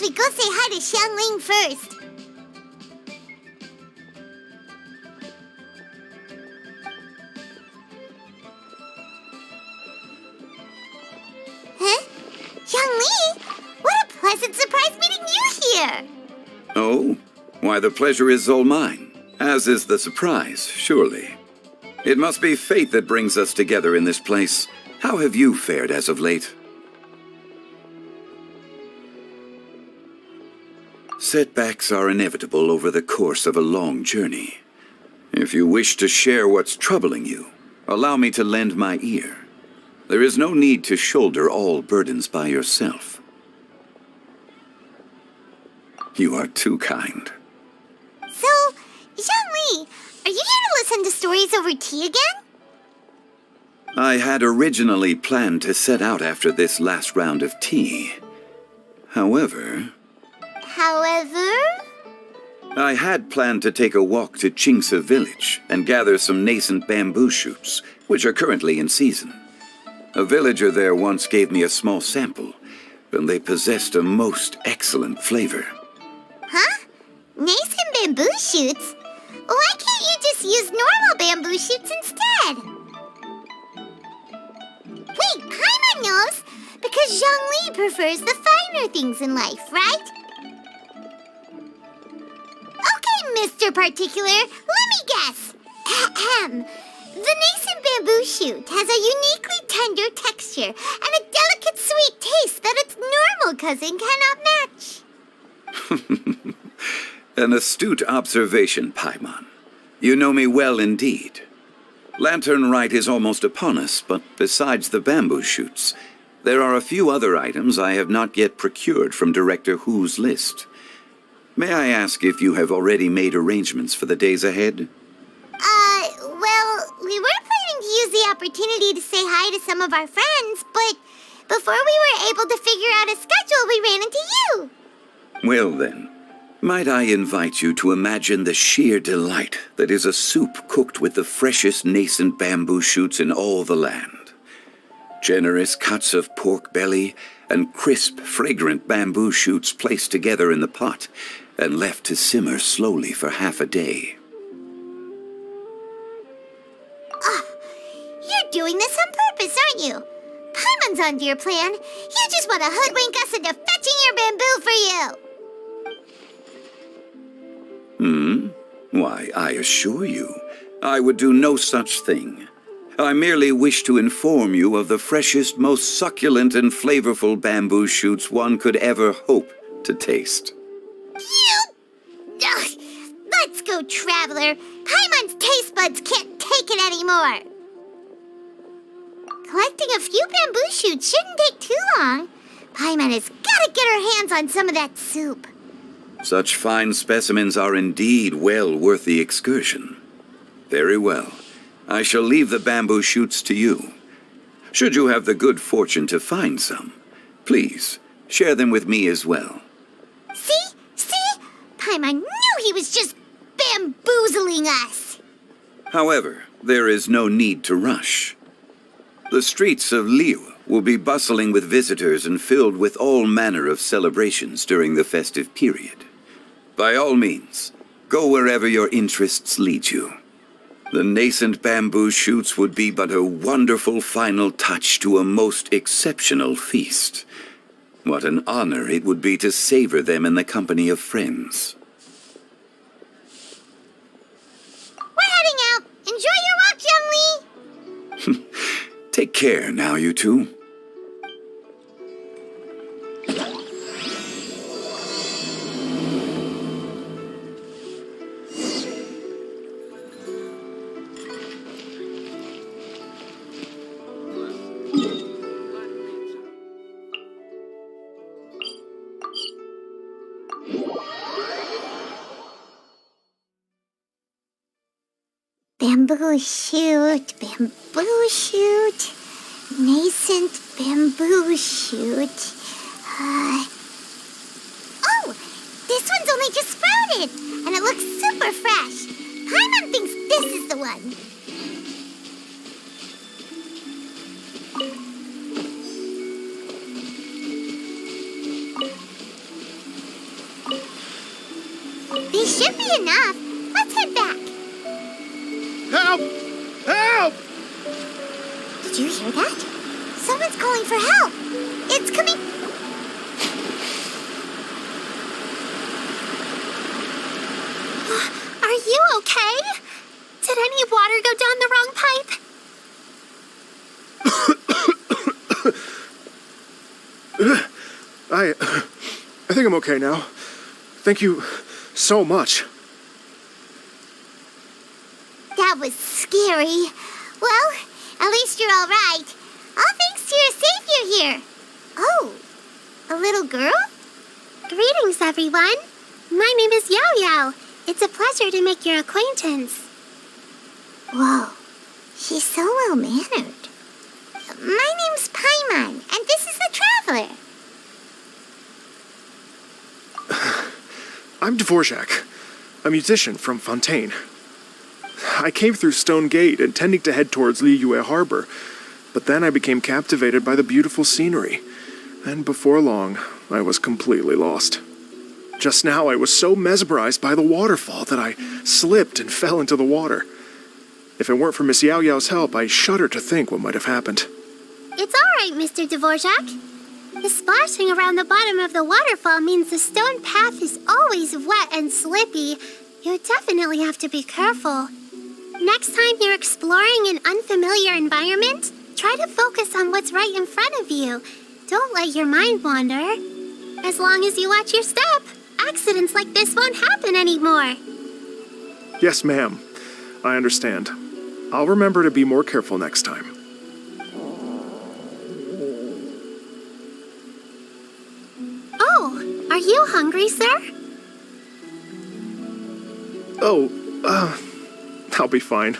We go say hi to Xiangling first. Huh? Xiangli? What a pleasant surprise meeting you here! Oh? Why, the pleasure is all mine, as is the surprise, surely. It must be fate that brings us together in this place. How have you fared as of late? Setbacks are inevitable over the course of a long journey. If you wish to share what's troubling you, allow me to lend my ear. There is no need to shoulder all burdens by yourself. You are too kind. So, Xiangli, are you here to listen to stories over tea again? I had originally planned to set out after this last round of tea. However, I had planned to take a walk to Chimes village and gather some nascent bamboo shoots, which are currently in season. A villager there once gave me a small sample, and they possessed a most excellent flavor. Huh? Nascent bamboo shoots? Why can't you just use normal bamboo shoots instead? Wait, Paimon knows, because Zhongli prefers the finer things in life, right? Mr. Particular, let me guess. Ahem. The nascent bamboo shoot has a uniquely tender texture and a delicate sweet taste that its normal cousin cannot match. An astute observation, Paimon. You know me well indeed. Lantern Rite is almost upon us, but besides the bamboo shoots, there are a few other items I have not yet procured from Director Hu's list. May I ask if you have already made arrangements for the days ahead? Well, we were planning to use the opportunity to say hi to some of our friends, but before we were able to figure out a schedule, we ran into you. Well then, might I invite you to imagine the sheer delight that is a soup cooked with the freshest nascent bamboo shoots in all the land. Generous cuts of pork belly and crisp, fragrant bamboo shoots placed together in the pot and left to simmer slowly for half a day. You're doing this on purpose, aren't you? Paimon's onto your plan. You just want to hoodwink us into fetching your bamboo for you. Why, I assure you, I would do no such thing. I merely wish to inform you of the freshest, most succulent and flavorful bamboo shoots one could ever hope to taste. Ugh, let's go, Traveler. Paimon's taste buds can't take it anymore. Collecting a few bamboo shoots shouldn't take too long. Paimon has got to get her hands on some of that soup. Such fine specimens are indeed well worth the excursion. Very well. I shall leave the bamboo shoots to you. Should you have the good fortune to find some, please share them with me as well. See? Paimon knew he was just bamboozling us. However, there is no need to rush. The streets of Liu will be bustling with visitors and filled with all manner of celebrations during the festive period. By all means, go wherever your interests lead you. The nascent bamboo shoots would be but a wonderful final touch to a most exceptional feast. What an honor it would be to savor them in the company of friends. We're heading out. Enjoy your walk, Young Lee. Take care now, you two. Bamboo shoot, nascent bamboo shoot. Oh, this one's only just sprouted, and it looks super fresh. Paimon thinks this is the one. These should be enough. Let's head back. Help! Help! Did you hear that? Someone's calling for help. It's coming. Are you okay? Did any water go down the wrong pipe? I think I'm okay now. Thank you so much. That was scary. Well, at least you're all right. All thanks to your savior here. Oh, a little girl? Greetings, everyone. My name is Yao Yao. It's a pleasure to make your acquaintance. Whoa, she's so well-mannered. My name's Paimon, and this is the Traveler. I'm Dvorak, a musician from Fontaine. I came through Stone Gate intending to head towards Liyue Harbor, but then I became captivated by the beautiful scenery, and before long, I was completely lost. Just now, I was so mesmerized by the waterfall that I slipped and fell into the water. If it weren't for Miss Yao Yao's help, I shudder to think what might have happened. It's all right, Mr. Dvorak. The splashing around the bottom of the waterfall means the stone path is always wet and slippy. You definitely have to be careful. Next time you're exploring an unfamiliar environment, try to focus on what's right in front of you. Don't let your mind wander. As long as you watch your step, accidents like this won't happen anymore. Yes, ma'am. I understand. I'll remember to be more careful next time. Oh, are you hungry, sir? Oh, I'll be fine.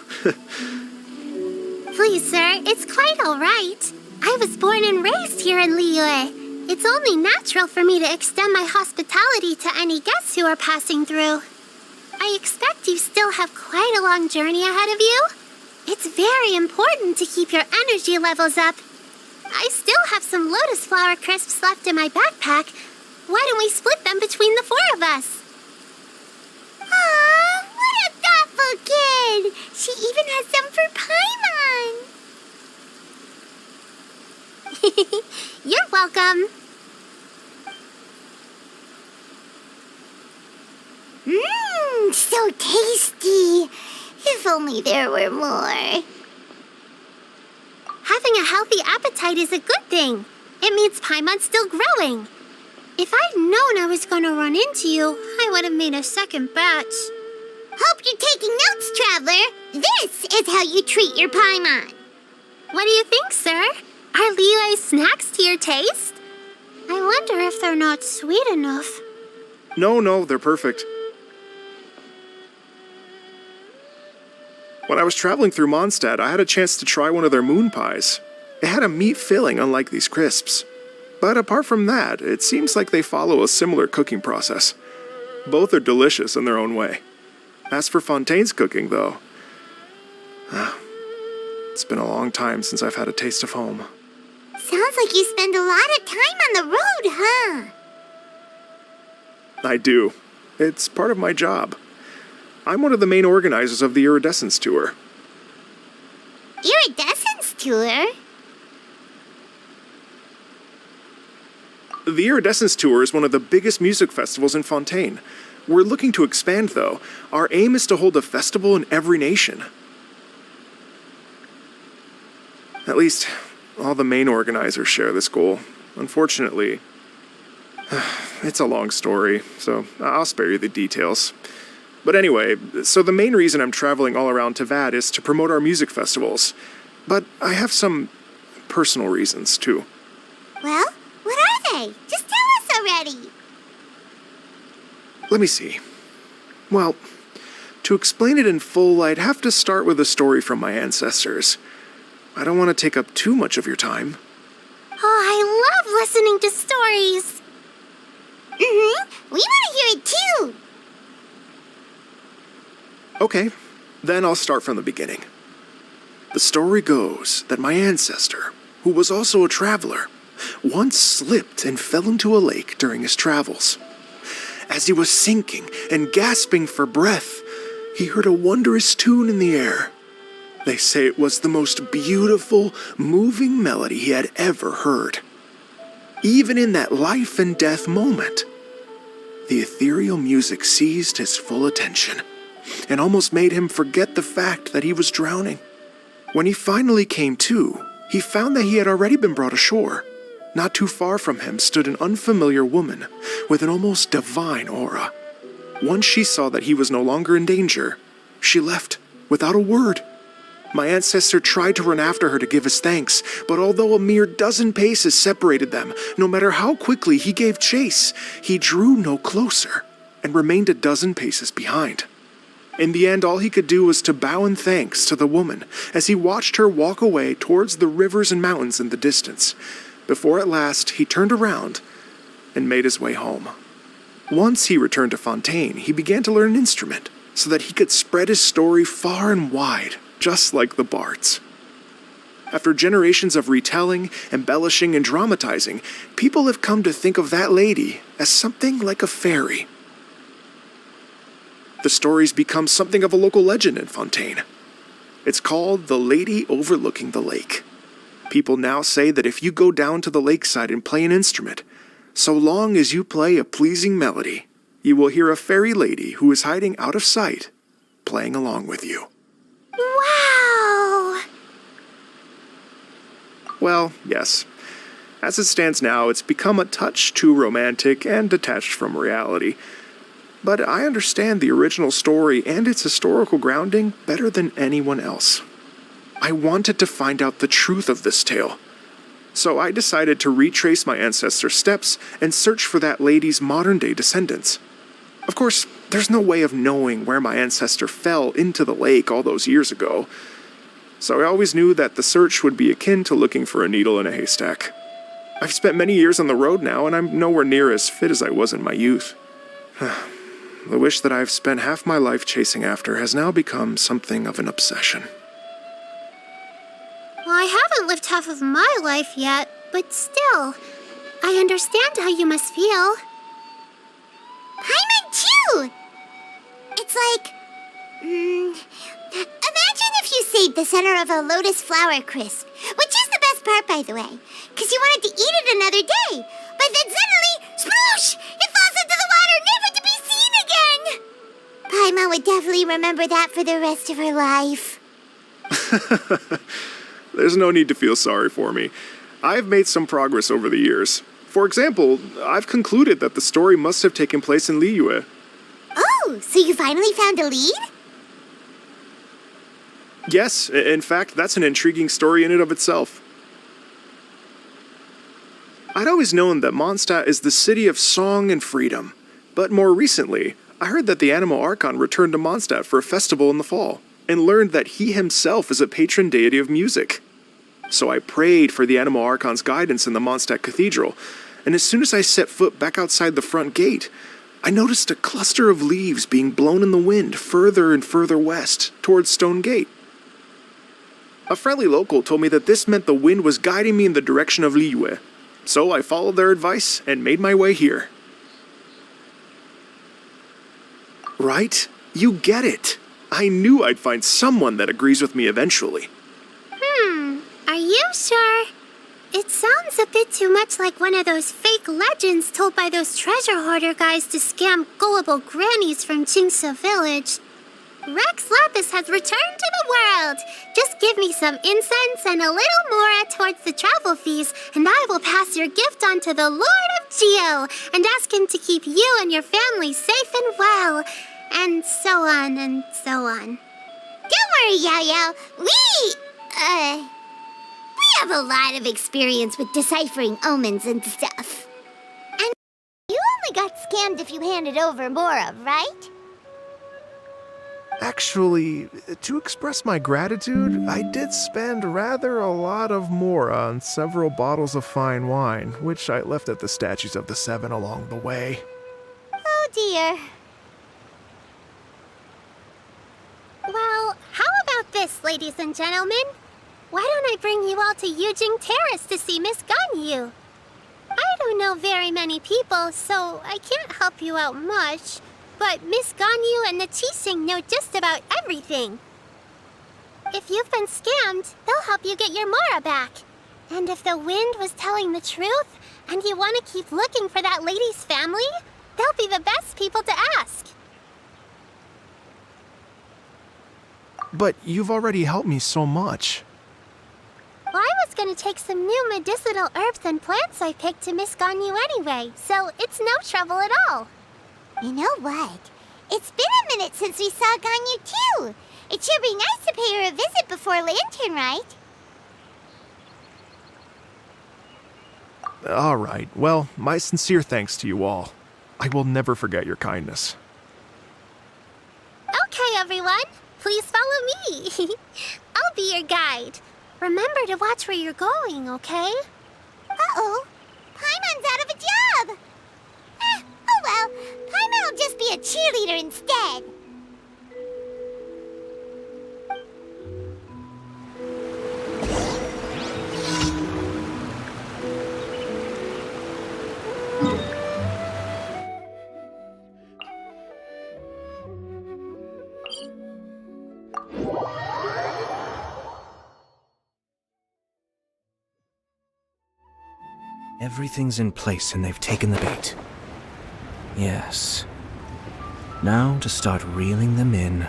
Please, sir, it's quite all right. I was born and raised here in Liyue. It's only natural for me to extend my hospitality to any guests who are passing through. I expect you still have quite a long journey ahead of you. It's very important to keep your energy levels up. I still have some lotus flower crisps left in my backpack. Why don't we split them between the four of us? Aw, what a thoughtful kid! She even has some for Paimon. You're welcome. Mmm, so tasty. If only there were more. Having a healthy appetite is a good thing. It means Paimon's still growing. If I'd known I was going to run into you, I would have made a second batch. Hope you're taking notes, Traveler. This is how you treat your Paimon. What do you think, sir? Are Liyue's snacks to your taste? I wonder if they're not sweet enough. No, they're perfect. When I was traveling through Mondstadt, I had a chance to try one of their moon pies. It had a meat filling, unlike these crisps. But apart from that, it seems like they follow a similar cooking process. Both are delicious in their own way. As for Fontaine's cooking, though, it's been a long time since I've had a taste of home. Sounds like you spend a lot of time on the road, huh? I do. It's part of my job. I'm one of the main organizers of the Iridescence Tour. Iridescence Tour? The Iridescence Tour is one of the biggest music festivals in Fontaine. We're looking to expand, though. Our aim is to hold a festival in every nation. At least, all the main organizers share this goal. Unfortunately, it's a long story, so I'll spare you the details. But anyway, so the main reason I'm traveling all around Tavad is to promote our music festivals. But I have some personal reasons, too. Well, what are they? Just tell us already. Let me see. Well, to explain it in full, I'd have to start with a story from my ancestors. I don't want to take up too much of your time. Oh, I love listening to stories. We want to hear it too. Okay, then I'll start from the beginning. The story goes that my ancestor, who was also a traveler, once slipped and fell into a lake during his travels. As he was sinking and gasping for breath, he heard a wondrous tune in the air. They say it was the most beautiful, moving melody he had ever heard. Even in that life and death moment, the ethereal music seized his full attention and almost made him forget the fact that he was drowning. When he finally came to, he found that he had already been brought ashore. Not too far from him stood an unfamiliar woman with an almost divine aura. Once she saw that he was no longer in danger, she left without a word. My ancestor tried to run after her to give his thanks, but although a mere dozen paces separated them, no matter how quickly he gave chase, he drew no closer and remained a dozen paces behind. In the end, all he could do was to bow in thanks to the woman as he watched her walk away towards the rivers and mountains in the distance, before at last he turned around and made his way home. Once he returned to Fontaine, he began to learn an instrument so that he could spread his story far and wide, just like the bards. After generations of retelling, embellishing, and dramatizing, people have come to think of that lady as something like a fairy. The story's become something of a local legend in Fontaine. It's called the Lady Overlooking the Lake. People now say that if you go down to the lakeside and play an instrument, so long as you play a pleasing melody, you will hear a fairy lady who is hiding out of sight, playing along with you. Wow! Well, yes. As it stands now, it's become a touch too romantic and detached from reality. But I understand the original story and its historical grounding better than anyone else. I wanted to find out the truth of this tale. So I decided to retrace my ancestors' steps and search for that lady's modern-day descendants. Of course, there's no way of knowing where my ancestor fell into the lake all those years ago. So I always knew that the search would be akin to looking for a needle in a haystack. I've spent many years on the road now, and I'm nowhere near as fit as I was in my youth. The wish that I've spent half my life chasing after has now become something of an obsession. Well, I haven't lived half of my life yet, but still, I understand how you must feel. Paimon too! It's like... imagine if you saved the center of a lotus flower crisp, which is the best part, by the way, because you wanted to eat it another day. But then suddenly, sploosh! It falls into the water, never to be seen again! Paimon would definitely remember that for the rest of her life. There's no need to feel sorry for me. I've made some progress over the years. For example, I've concluded that the story must have taken place in Liyue. Oh, so you finally found a lead? Yes, in fact, that's an intriguing story in and of itself. I'd always known that Mondstadt is the city of song and freedom, but more recently, I heard that the Animal Archon returned to Mondstadt for a festival in the fall, and learned that he himself is a patron deity of music. So I prayed for the Animal Archon's guidance in the Mondstadt Cathedral, and as soon as I set foot back outside the front gate, I noticed a cluster of leaves being blown in the wind further and further west, towards Stone Gate. A friendly local told me that this meant the wind was guiding me in the direction of Liyue, so I followed their advice and made my way here. Right? You get it. I knew I'd find someone that agrees with me eventually. Are you sure? It sounds a bit too much like one of those fake legends told by those treasure hoarder guys to scam gullible grannies from Jingsa Village. Rex Lapis has returned to the world. Just give me some incense and a little more towards the travel fees, and I will pass your gift on to the Lord of Geo and ask him to keep you and your family safe and well. And so on and so on. Don't worry, Yao Yao. We have a lot of experience with deciphering omens and stuff. And you got scammed if you handed over more of, right? Actually, to express my gratitude, I did spend rather a lot of mora on several bottles of fine wine, which I left at the Statues of the Seven along the way. Oh dear. Well, how about this, ladies and gentlemen? Why don't I bring you all to Yujing Terrace to see Miss Ganyu? I don't know very many people, so I can't help you out much. But Miss Ganyu and the Qixing know just about everything. If you've been scammed, they'll help you get your Mora back. And if the wind was telling the truth, and you want to keep looking for that lady's family, they'll be the best people to ask. But you've already helped me so much. Well, I was going to take some new medicinal herbs and plants I picked to Miss Ganyu anyway, so it's no trouble at all. You know what? It's been a minute since we saw Ganyu too. It should be nice to pay her a visit before Lantern, right? All right. Well, my sincere thanks to you all. I will never forget your kindness. Okay, everyone. Please follow me. I'll be your guide. Remember to watch where you're going, okay? Uh-oh. Paimon's out of a job. Oh well. Paimon will just be a cheerleader instead. Everything's in place and they've taken the bait. Yes. Now to start reeling them in.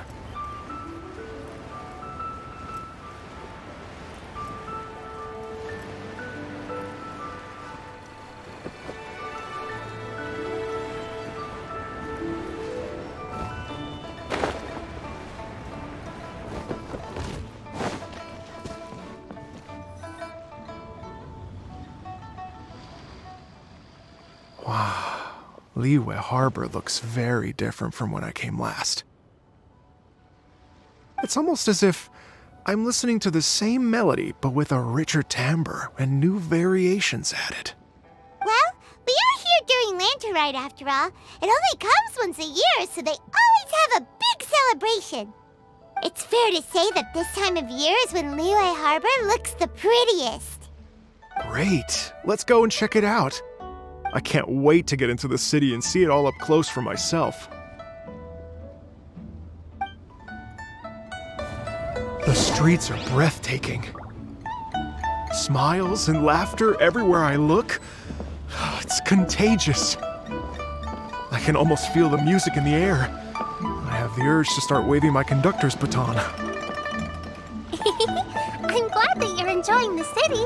Liyue Harbor looks very different from when I came last. It's almost as if I'm listening to the same melody, but with a richer timbre and new variations added. Well, we are here during Lantern Rite after all. It only comes once a year, so they always have a big celebration. It's fair to say that this time of year is when Liyue Harbor looks the prettiest. Great! Let's go and check it out. I can't wait to get into the city and see it all up close for myself. The streets are breathtaking. Smiles and laughter everywhere I look. It's contagious. I can almost feel the music in the air. I have the urge to start waving my conductor's baton. I'm glad that you're enjoying the city.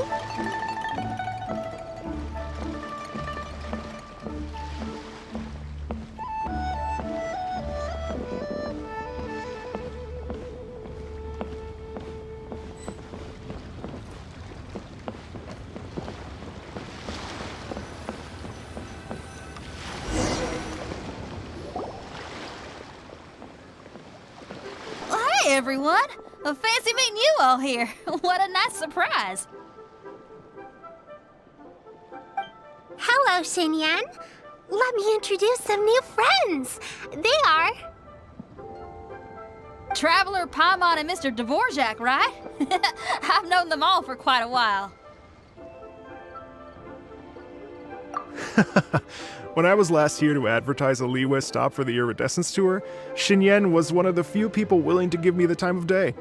Hey everyone! Fancy meeting you all here. What a nice surprise. Hello, Xinyan. Let me introduce some new friends. They are... Traveler, Paimon, and Mr. Dvorak, right? I've known them all for quite a while. When I was last here to advertise a Liyue stop for the Iridescence Tour, Xinyan was one of the few people willing to give me the time of day.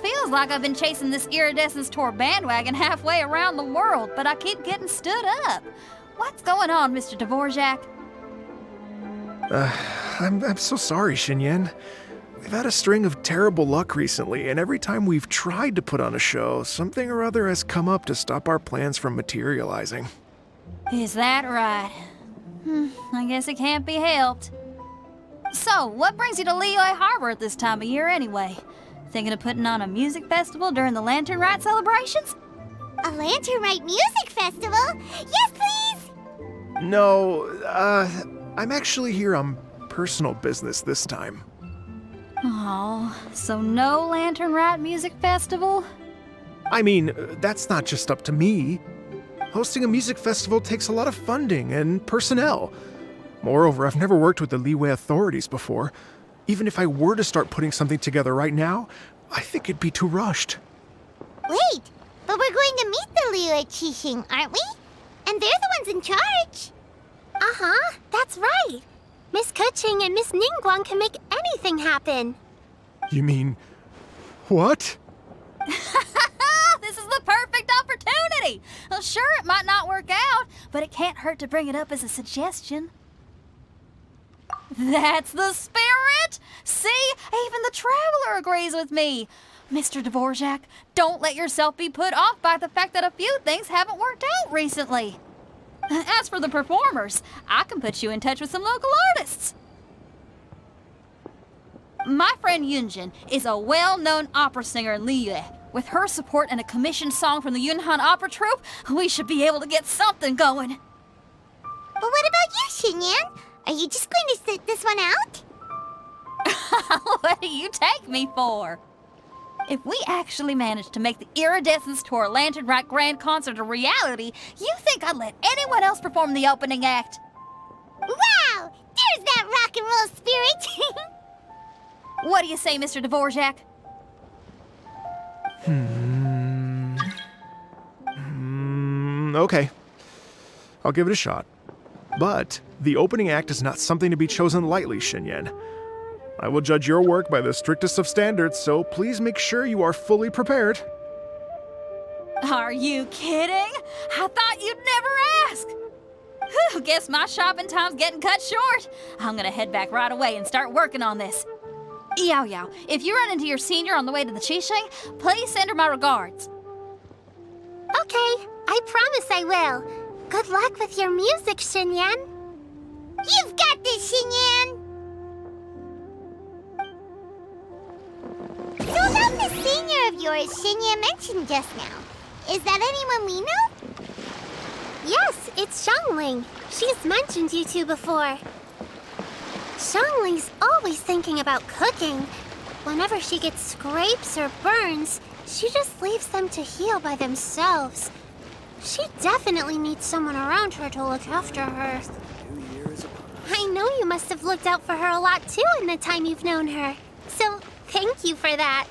Feels like I've been chasing this Iridescence Tour bandwagon halfway around the world, but I keep getting stood up. What's going on, Mr. Dvorak? I'm so sorry, Xinyan. We've had a string of terrible luck recently, and every time we've tried to put on a show, something or other has come up to stop our plans from materializing. Is that right? I guess it can't be helped. So, what brings you to Liyue Harbor at this time of year anyway? Thinking of putting on a music festival during the Lantern Rite celebrations? A Lantern Rite Music Festival? Yes, please! No, I'm actually here on personal business this time. Oh, so no Lantern Rite Music Festival? I mean, that's not just up to me. Hosting a music festival takes a lot of funding and personnel. Moreover, I've never worked with the Liyue authorities before. Even if I were to start putting something together right now, I think it'd be too rushed. Wait, but we're going to meet the Liyue Qixing, aren't we? And they're the ones in charge. Uh-huh, that's right. Miss Keqing and Miss Ningguang can make anything happen. You mean... what? This is the perfect opportunity! Well, sure, it might not work out, but it can't hurt to bring it up as a suggestion. That's the spirit! See? Even the Traveler agrees with me. Mr. Dvorak, don't let yourself be put off by the fact that a few things haven't worked out recently. As for the performers, I can put you in touch with some local artists. My friend Yunjin is a well-known opera singer in Liyue. With her support and a commissioned song from the Yunhan Opera Troupe, we should be able to get something going. But what about you, Xinyan? Are you just going to sit this one out? What do you take me for? If we actually manage to make the Iridescence Tour Lantern Rite Grand Concert a reality, you think I'd let anyone else perform the opening act? Wow! There's that rock and roll spirit! What do you say, Mr. Dvorak? Okay. I'll give it a shot. But the opening act is not something to be chosen lightly, Xinyan. I will judge your work by the strictest of standards, so please make sure you are fully prepared. Are you kidding? I thought you'd never ask. Whew, guess my shopping time's getting cut short. I'm gonna head back right away and start working on this. Yao Yao, if you run into your senior on the way to the Qixing, please send her my regards. Okay, I promise I will. Good luck with your music, Xinyan. You've got this, Xinyan! So about the senior of yours Xinyan mentioned just now, is that anyone we know? Yes, it's Xiangling. She's mentioned you two before. Xiangling's always thinking about cooking. Whenever she gets scrapes or burns, she just leaves them to heal by themselves. She definitely needs someone around her to look after her. I know you must have looked out for her a lot too in the time you've known her. So, thank you for that.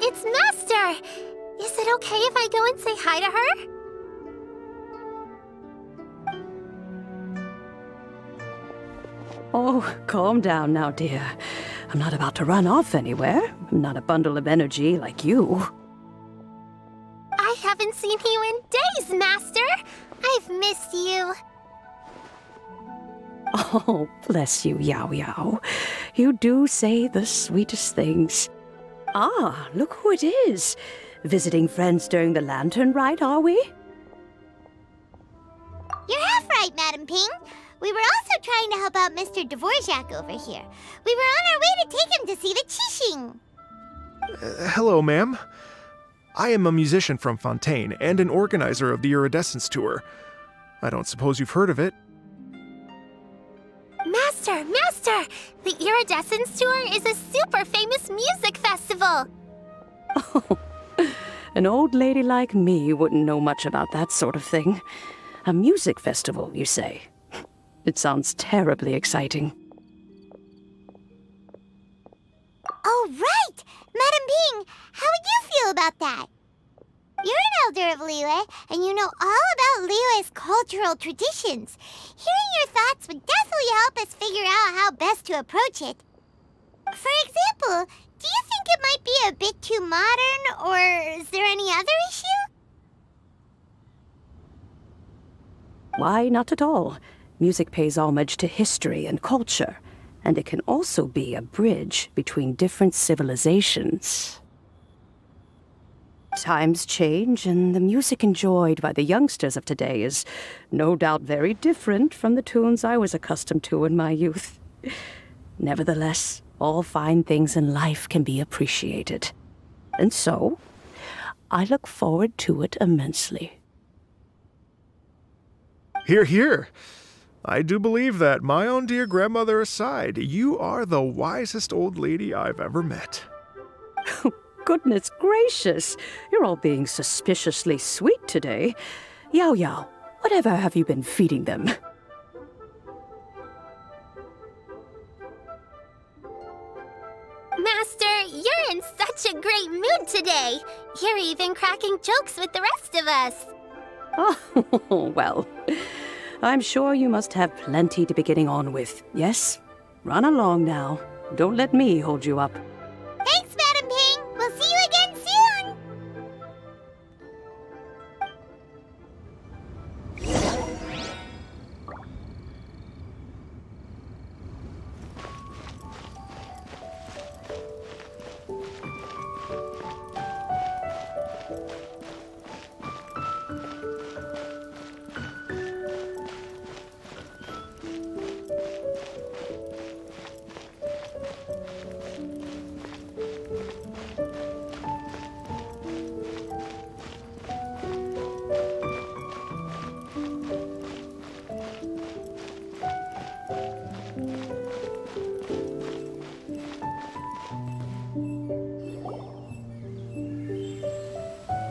It's Master! Is it okay if I go and say hi to her? Oh, calm down now, dear. I'm not about to run off anywhere. I'm not a bundle of energy like you. I haven't seen you in days, Master! I've missed you. Oh, bless you, Yao Yao. You do say the sweetest things. Ah, look who it is. Visiting friends during the Lantern Rite, are we? You're half right, Madam Ping. We were also trying to help out Mr. Dvorak over here. We were on our way to take him to see the Qixing. Hello, ma'am. I am a musician from Fontaine and an organizer of the Iridescence Tour. I don't suppose you've heard of it. Master! The Iridescence Tour is a super famous music festival! Oh, an old lady like me wouldn't know much about that sort of thing. A music festival, you say? It sounds terribly exciting. Oh, right! Madam Ping, how would you feel about that? You're an elder of Liyue, and you know all about Liyue's cultural traditions. Hearing your thoughts would definitely help us figure out how best to approach it. For example, do you think it might be a bit too modern, or is there any other issue? Why, not at all. Music pays homage to history and culture, and it can also be a bridge between different civilizations. Times change, and the music enjoyed by the youngsters of today is no doubt very different from the tunes I was accustomed to in my youth. Nevertheless, all fine things in life can be appreciated. And so, I look forward to it immensely. Hear, hear. I do believe that, my own dear grandmother aside, you are the wisest old lady I've ever met. Goodness gracious, you're all being suspiciously sweet today. Yao Yao, whatever have you been feeding them? Master, you're in such a great mood today. You're even cracking jokes with the rest of us. Oh, well, I'm sure you must have plenty to be getting on with. Yes? Run along now. Don't let me hold you up. Thanks, Madam Ping. We'll see you again soon.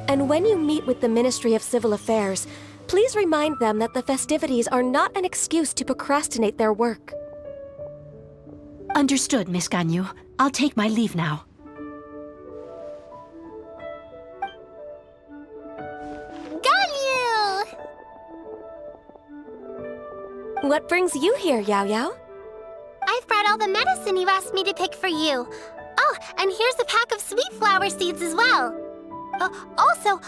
And when you meet with the Ministry of Civil Affairs, please remind them that the festivities are not an excuse to procrastinate their work. Understood, Miss Ganyu. I'll take my leave now. Ganyu! What brings you here, Yao Yao? I've brought all the medicine you asked me to pick for you. Oh, and here's a pack of sweet flower seeds as well. Also,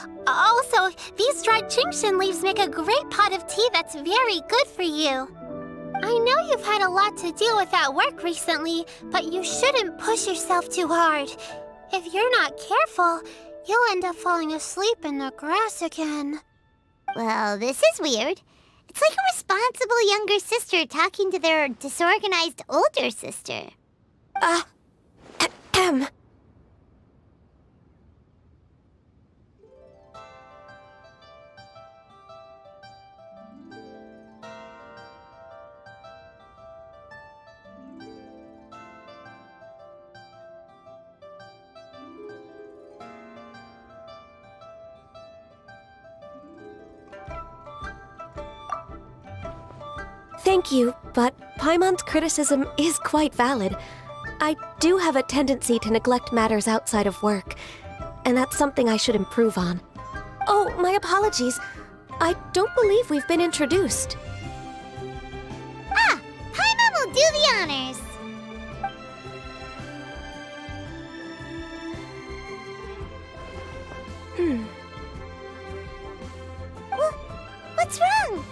these dried Genshin leaves make a great pot of tea that's very good for you. I know you've had a lot to deal with at work recently, but you shouldn't push yourself too hard. If you're not careful, you'll end up falling asleep in the grass again. Well, this is weird. It's like a responsible younger sister talking to their disorganized older sister. Thank you, but Paimon's criticism is quite valid. I do have a tendency to neglect matters outside of work, and that's something I should improve on. Oh, my apologies. I don't believe we've been introduced. Ah, Paimon will do the honors. What's wrong?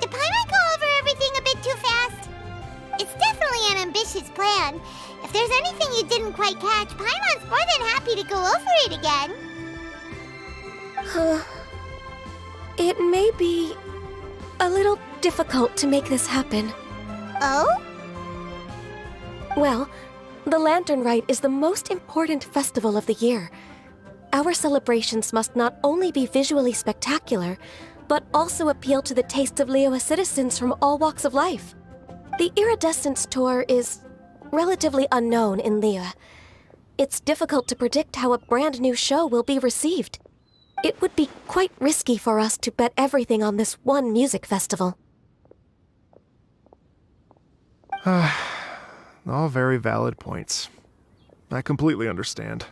Did Paimon go over everything a bit too fast? It's definitely an ambitious plan. If there's anything you didn't quite catch, Paimon's more than happy to go over it again. It may be a little difficult to make this happen. Oh? Well, the Lantern Rite is the most important festival of the year. Our celebrations must not only be visually spectacular, but also appeal to the tastes of Liyue citizens from all walks of life. The Iridescence Tour is relatively unknown in Liyue. It's difficult to predict how a brand new show will be received. It would be quite risky for us to bet everything on this one music festival. All very valid points. I completely understand.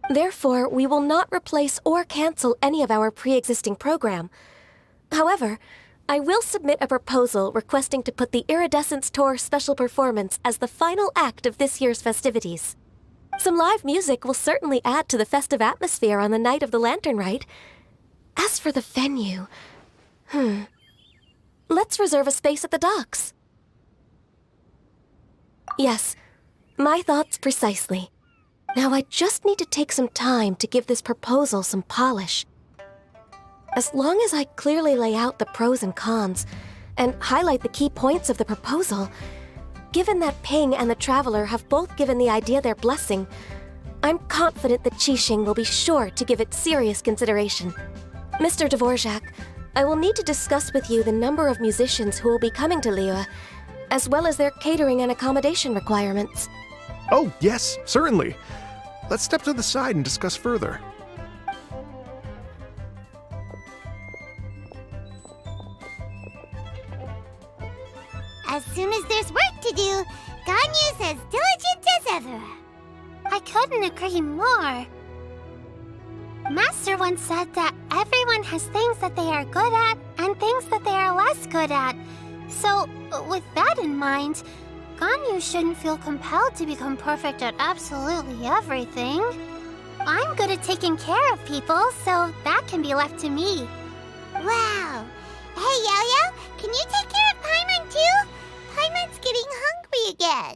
Therefore, we will not replace or cancel any of our pre-existing program. However, I will submit a proposal requesting to put the Iridescence Tour special performance as the final act of this year's festivities. Some live music will certainly add to the festive atmosphere on the night of the Lantern Rite. As for the venue, let's reserve a space at the docks. Yes, my thoughts precisely. Now I just need to take some time to give this proposal some polish. As long as I clearly lay out the pros and cons, and highlight the key points of the proposal, given that Ping and the Traveler have both given the idea their blessing, I'm confident that Qixing will be sure to give it serious consideration. Mr. Dvorak, I will need to discuss with you the number of musicians who will be coming to Liyue, as well as their catering and accommodation requirements. Oh, yes, certainly. Let's step to the side and discuss further. As soon as there's work to do, Ganyu's as diligent as ever. I couldn't agree more. Master once said that everyone has things that they are good at and things that they are less good at. So, with that in mind, Ganyu shouldn't feel compelled to become perfect at absolutely everything. I'm good at taking care of people, so that can be left to me. Wow. Hey, Yo-Yo, can you take care of Paimon too? Paimon's getting hungry again.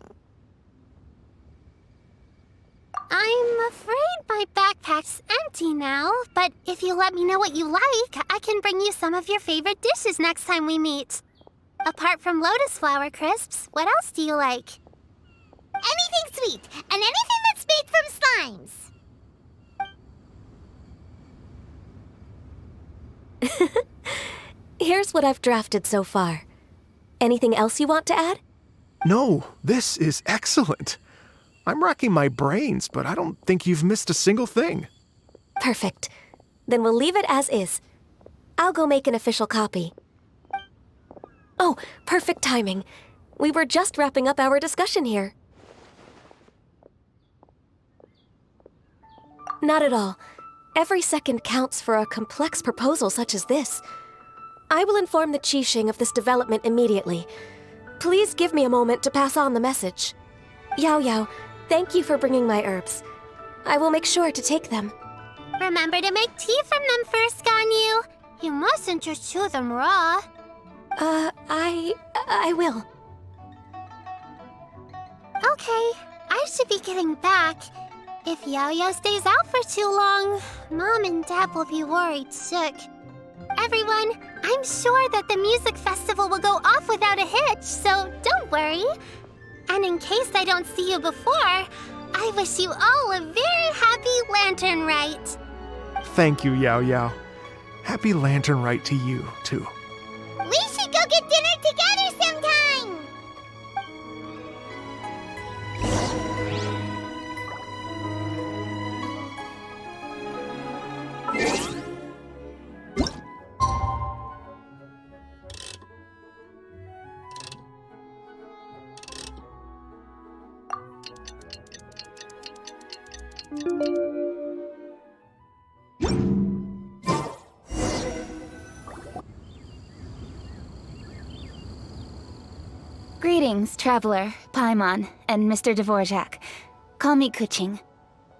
I'm afraid my backpack's empty now, but if you let me know what you like, I can bring you some of your favorite dishes next time we meet. Apart from lotus flower crisps, what else do you like? Anything sweet, and anything that's made from slimes. Here's what I've drafted so far. Anything else you want to add? No, this is excellent. I'm racking my brains, but I don't think you've missed a single thing. Perfect. Then we'll leave it as is. I'll go make an official copy. Oh, perfect timing. We were just wrapping up our discussion here. Not at all. Every second counts for a complex proposal such as this. I will inform the Qixing of this development immediately. Please give me a moment to pass on the message. Yao Yao, thank you for bringing my herbs. I will make sure to take them. Remember to make tea from them first, Ganyu. You mustn't just chew them raw. I will. Okay, I should be getting back. If Yao-Yao stays out for too long, Mom and Dad will be worried sick. Everyone, I'm sure that the music festival will go off without a hitch, so don't worry. And in case I don't see you before, I wish you all a very happy Lantern Rite. Thank you, Yao Yao. Happy Lantern Rite to you, too. We should go get dinner together sometime! Greetings, Traveler, Paimon, and Mr. Dvorak. Call me Kuching.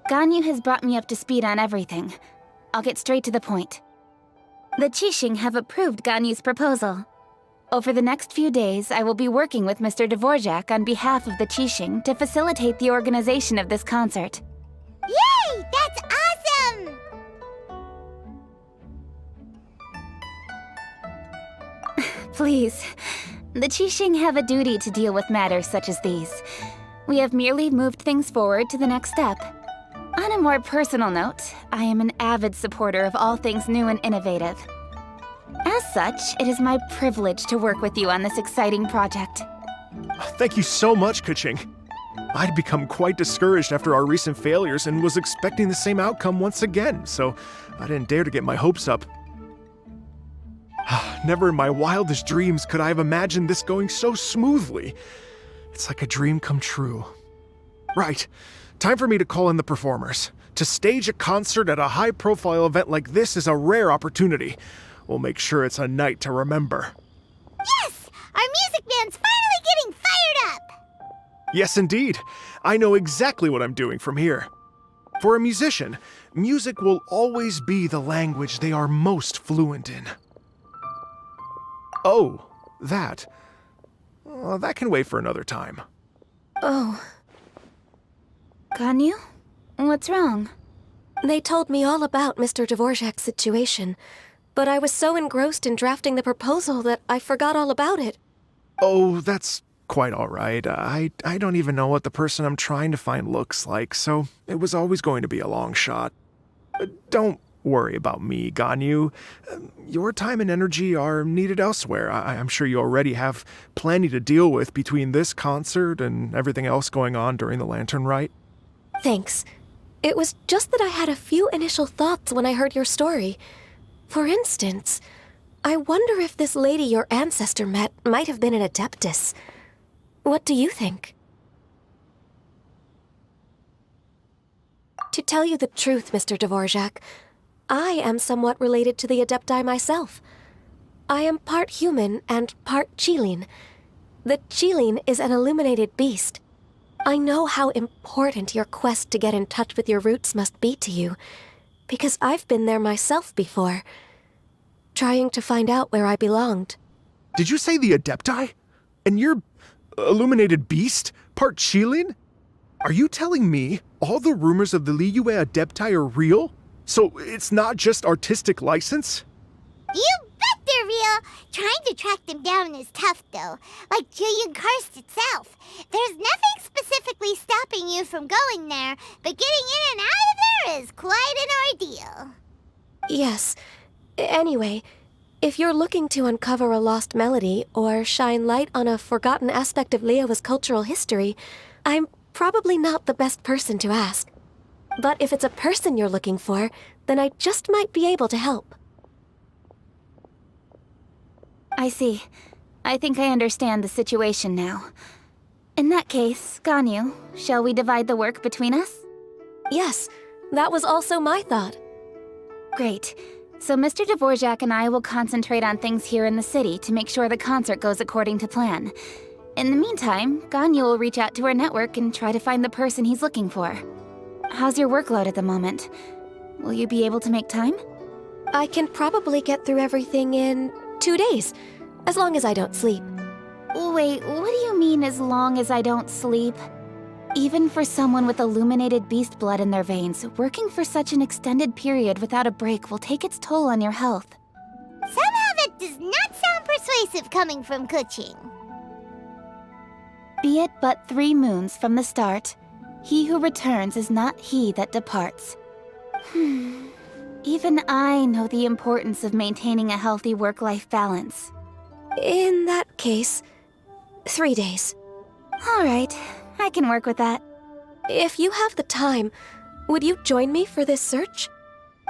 Ganyu has brought me up to speed on everything. I'll get straight to the point. The Qixing have approved Ganyu's proposal. Over the next few days, I will be working with Mr. Dvorak on behalf of the Qixing to facilitate the organization of this concert. Yay! That's awesome! Please. The Qixing have a duty to deal with matters such as these. We have merely moved things forward to the next step. On a more personal note, I am an avid supporter of all things new and innovative. As such, it is my privilege to work with you on this exciting project. Thank you so much, Kuching. I'd become quite discouraged after our recent failures and was expecting the same outcome once again, so I didn't dare to get my hopes up. Never in my wildest dreams could I have imagined this going so smoothly. It's like a dream come true. Right, time for me to call in the performers. To stage a concert at a high-profile event like this is a rare opportunity. We'll make sure it's a night to remember. Yes! Our music band's finally getting fired up! Yes, indeed. I know exactly what I'm doing from here. For a musician, music will always be the language they are most fluent in. Oh, that. That can wait for another time. Oh, Ganyu? What's wrong? they told me all about Mr. Dvorak's situation, but I was so engrossed in drafting the proposal that I forgot all about it. Oh, that's quite all right. I don't even know what the person I'm trying to find looks like, so it was always going to be a long shot. Don't worry about me, Ganyu. Your time and energy are needed elsewhere. I'm sure you already have plenty to deal with between this concert and everything else going on during the Lantern Rite. Thanks. It was just that I had a few initial thoughts when I heard your story. For instance, I wonder if this lady your ancestor met might have been an Adeptus. What do you think? To tell you the truth, Mr. Dvorak, I am somewhat related to the Adepti myself. I am part human and part Qilin. The Qilin is an illuminated beast. I know how important your quest to get in touch with your roots must be to you, because I've been there myself before, trying to find out where I belonged. Did you say the Adepti? And you're illuminated beast? Part Qilin? Are you telling me all the rumors of the Liyue Adepti are real? So it's not just artistic license? You bet they're real! Trying to track them down is tough, though. Like Julian Karst itself. There's nothing specifically stopping you from going there, but getting in and out of there is quite an ordeal. Yes. Anyway, if you're looking to uncover a lost melody or shine light on a forgotten aspect of Liyue's cultural history, I'm probably not the best person to ask. But if it's a person you're looking for, then I just might be able to help. I see. I think I understand the situation now. In that case, Ganyu, shall we divide the work between us? Yes, that was also my thought. Great. So Mr. Dvorak and I will concentrate on things here in the city to make sure the concert goes according to plan. In the meantime, Ganyu will reach out to our network and try to find the person he's looking for. How's your workload at the moment? Will you be able to make time? I can probably get through everything in 2 days, as long as I don't sleep. Wait, what do you mean as long as I don't sleep? Even for someone with illuminated beast blood in their veins, working for such an extended period without a break will take its toll on your health. Somehow that does not sound persuasive coming from Kuching. Be it but 3 moons from the start, he who returns is not he that departs. Even I know the importance of maintaining a healthy work-life balance. In that case, 3 days. All right, I can work with that. If you have the time, would you join me for this search?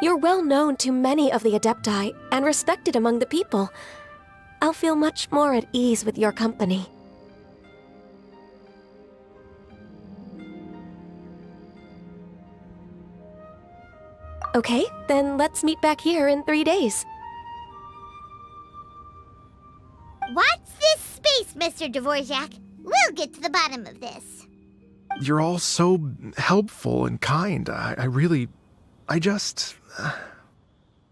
You're well known to many of the Adepti and respected among the people. I'll feel much more at ease with your company. Okay, then let's meet back here in 3 days. Watch this space, Mr. Dvorak. We'll get to the bottom of this. You're all so helpful and kind. I just...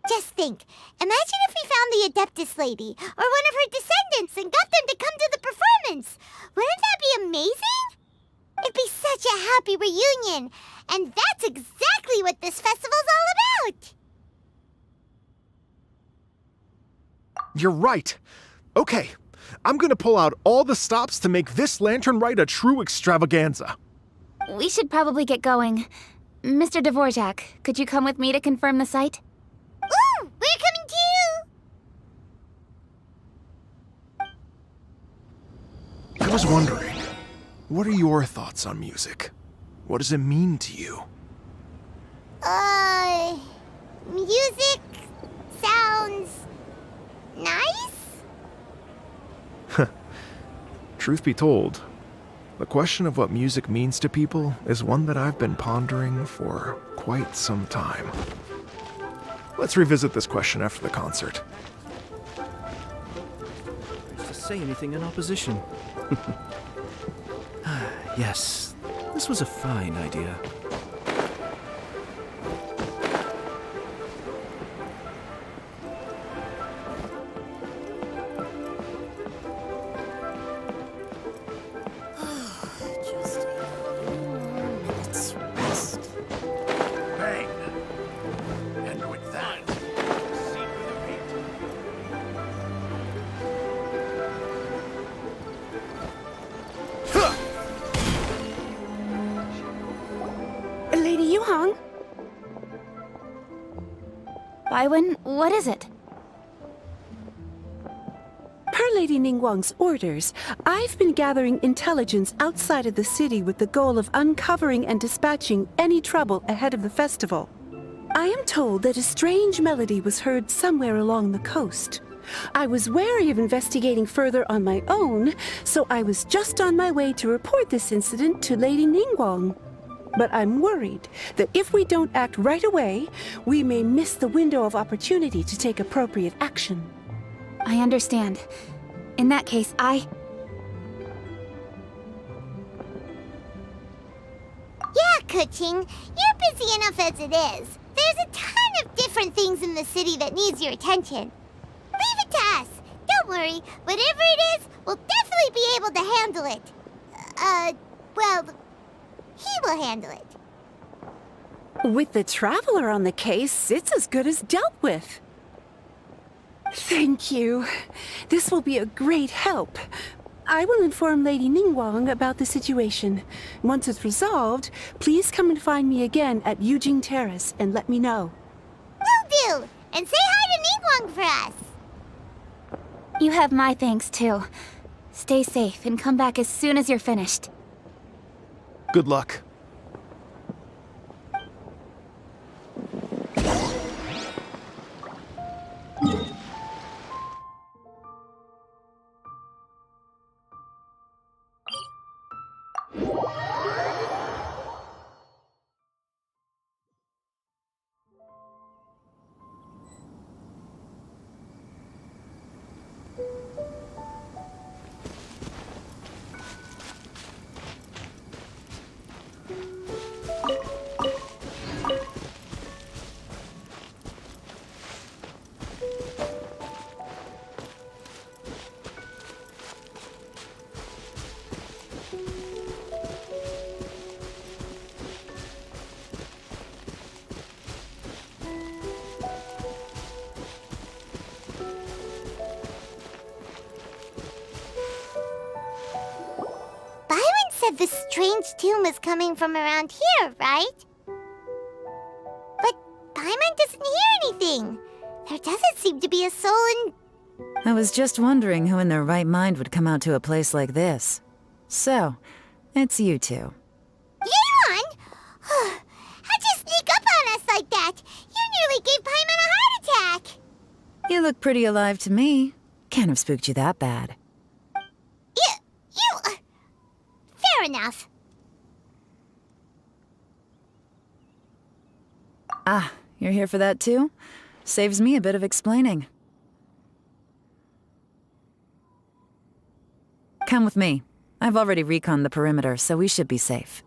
Just think, imagine if we found the Adeptus lady, or one of her descendants, and got them to come to the performance. Wouldn't that be amazing? It'd be such a happy reunion, and that's exactly what this festival's all about. You're right. Okay, I'm gonna pull out all the stops to make this Lantern Rite a true extravaganza. We should probably get going. Mr. Dvorak, could you come with me to confirm the site? Ooh, we're coming too! I was wondering, what are your thoughts on music? What does it mean to you? Music sounds nice? Truth be told, The question of what music means to people is one that I've been pondering for quite some time. Let's revisit this question after the concert. To say anything in opposition. Yes, this was a fine idea. Just a few more minutes rest. Bang! And with that, seat with a beat. Lady Yuhang? Baiwen, what is it? Per Lady Ningguang's orders, I've been gathering intelligence outside of the city with the goal of uncovering and dispatching any trouble ahead of the festival. I am told that a strange melody was heard somewhere along the coast. I was wary of investigating further on my own, so I was just on my way to report this incident to Lady Ningguang. But I'm worried that if we don't act right away, we may miss the window of opportunity to take appropriate action. I understand. In that case, Yeah, Kuching, you're busy enough as it is. There's a ton of different things in the city that needs your attention. Leave it to us. Don't worry. Whatever it is, we'll definitely be able to handle it. Well, he will handle it. With the Traveler on the case, it's as good as dealt with. Thank you. This will be a great help. I will inform Lady Ningguang about the situation. Once it's resolved, please come and find me again at Yujing Terrace and let me know. Will do. And say hi to Ningguang for us. you have my thanks too. Stay safe and come back as soon as you're finished. Good luck. Said the strange tune was coming from around here, right? But Paimon doesn't hear anything. There doesn't seem to be a soul in... I was just wondering who in their right mind would come out to a place like this. So, it's you two. Yeon! How'd you sneak up on us like that? You nearly gave Paimon a heart attack! You look pretty alive to me. Can't have spooked you that bad. Fair enough. Ah, you're here for that too? Saves me a bit of explaining. Come with me. I've already reconned the perimeter, so we should be safe.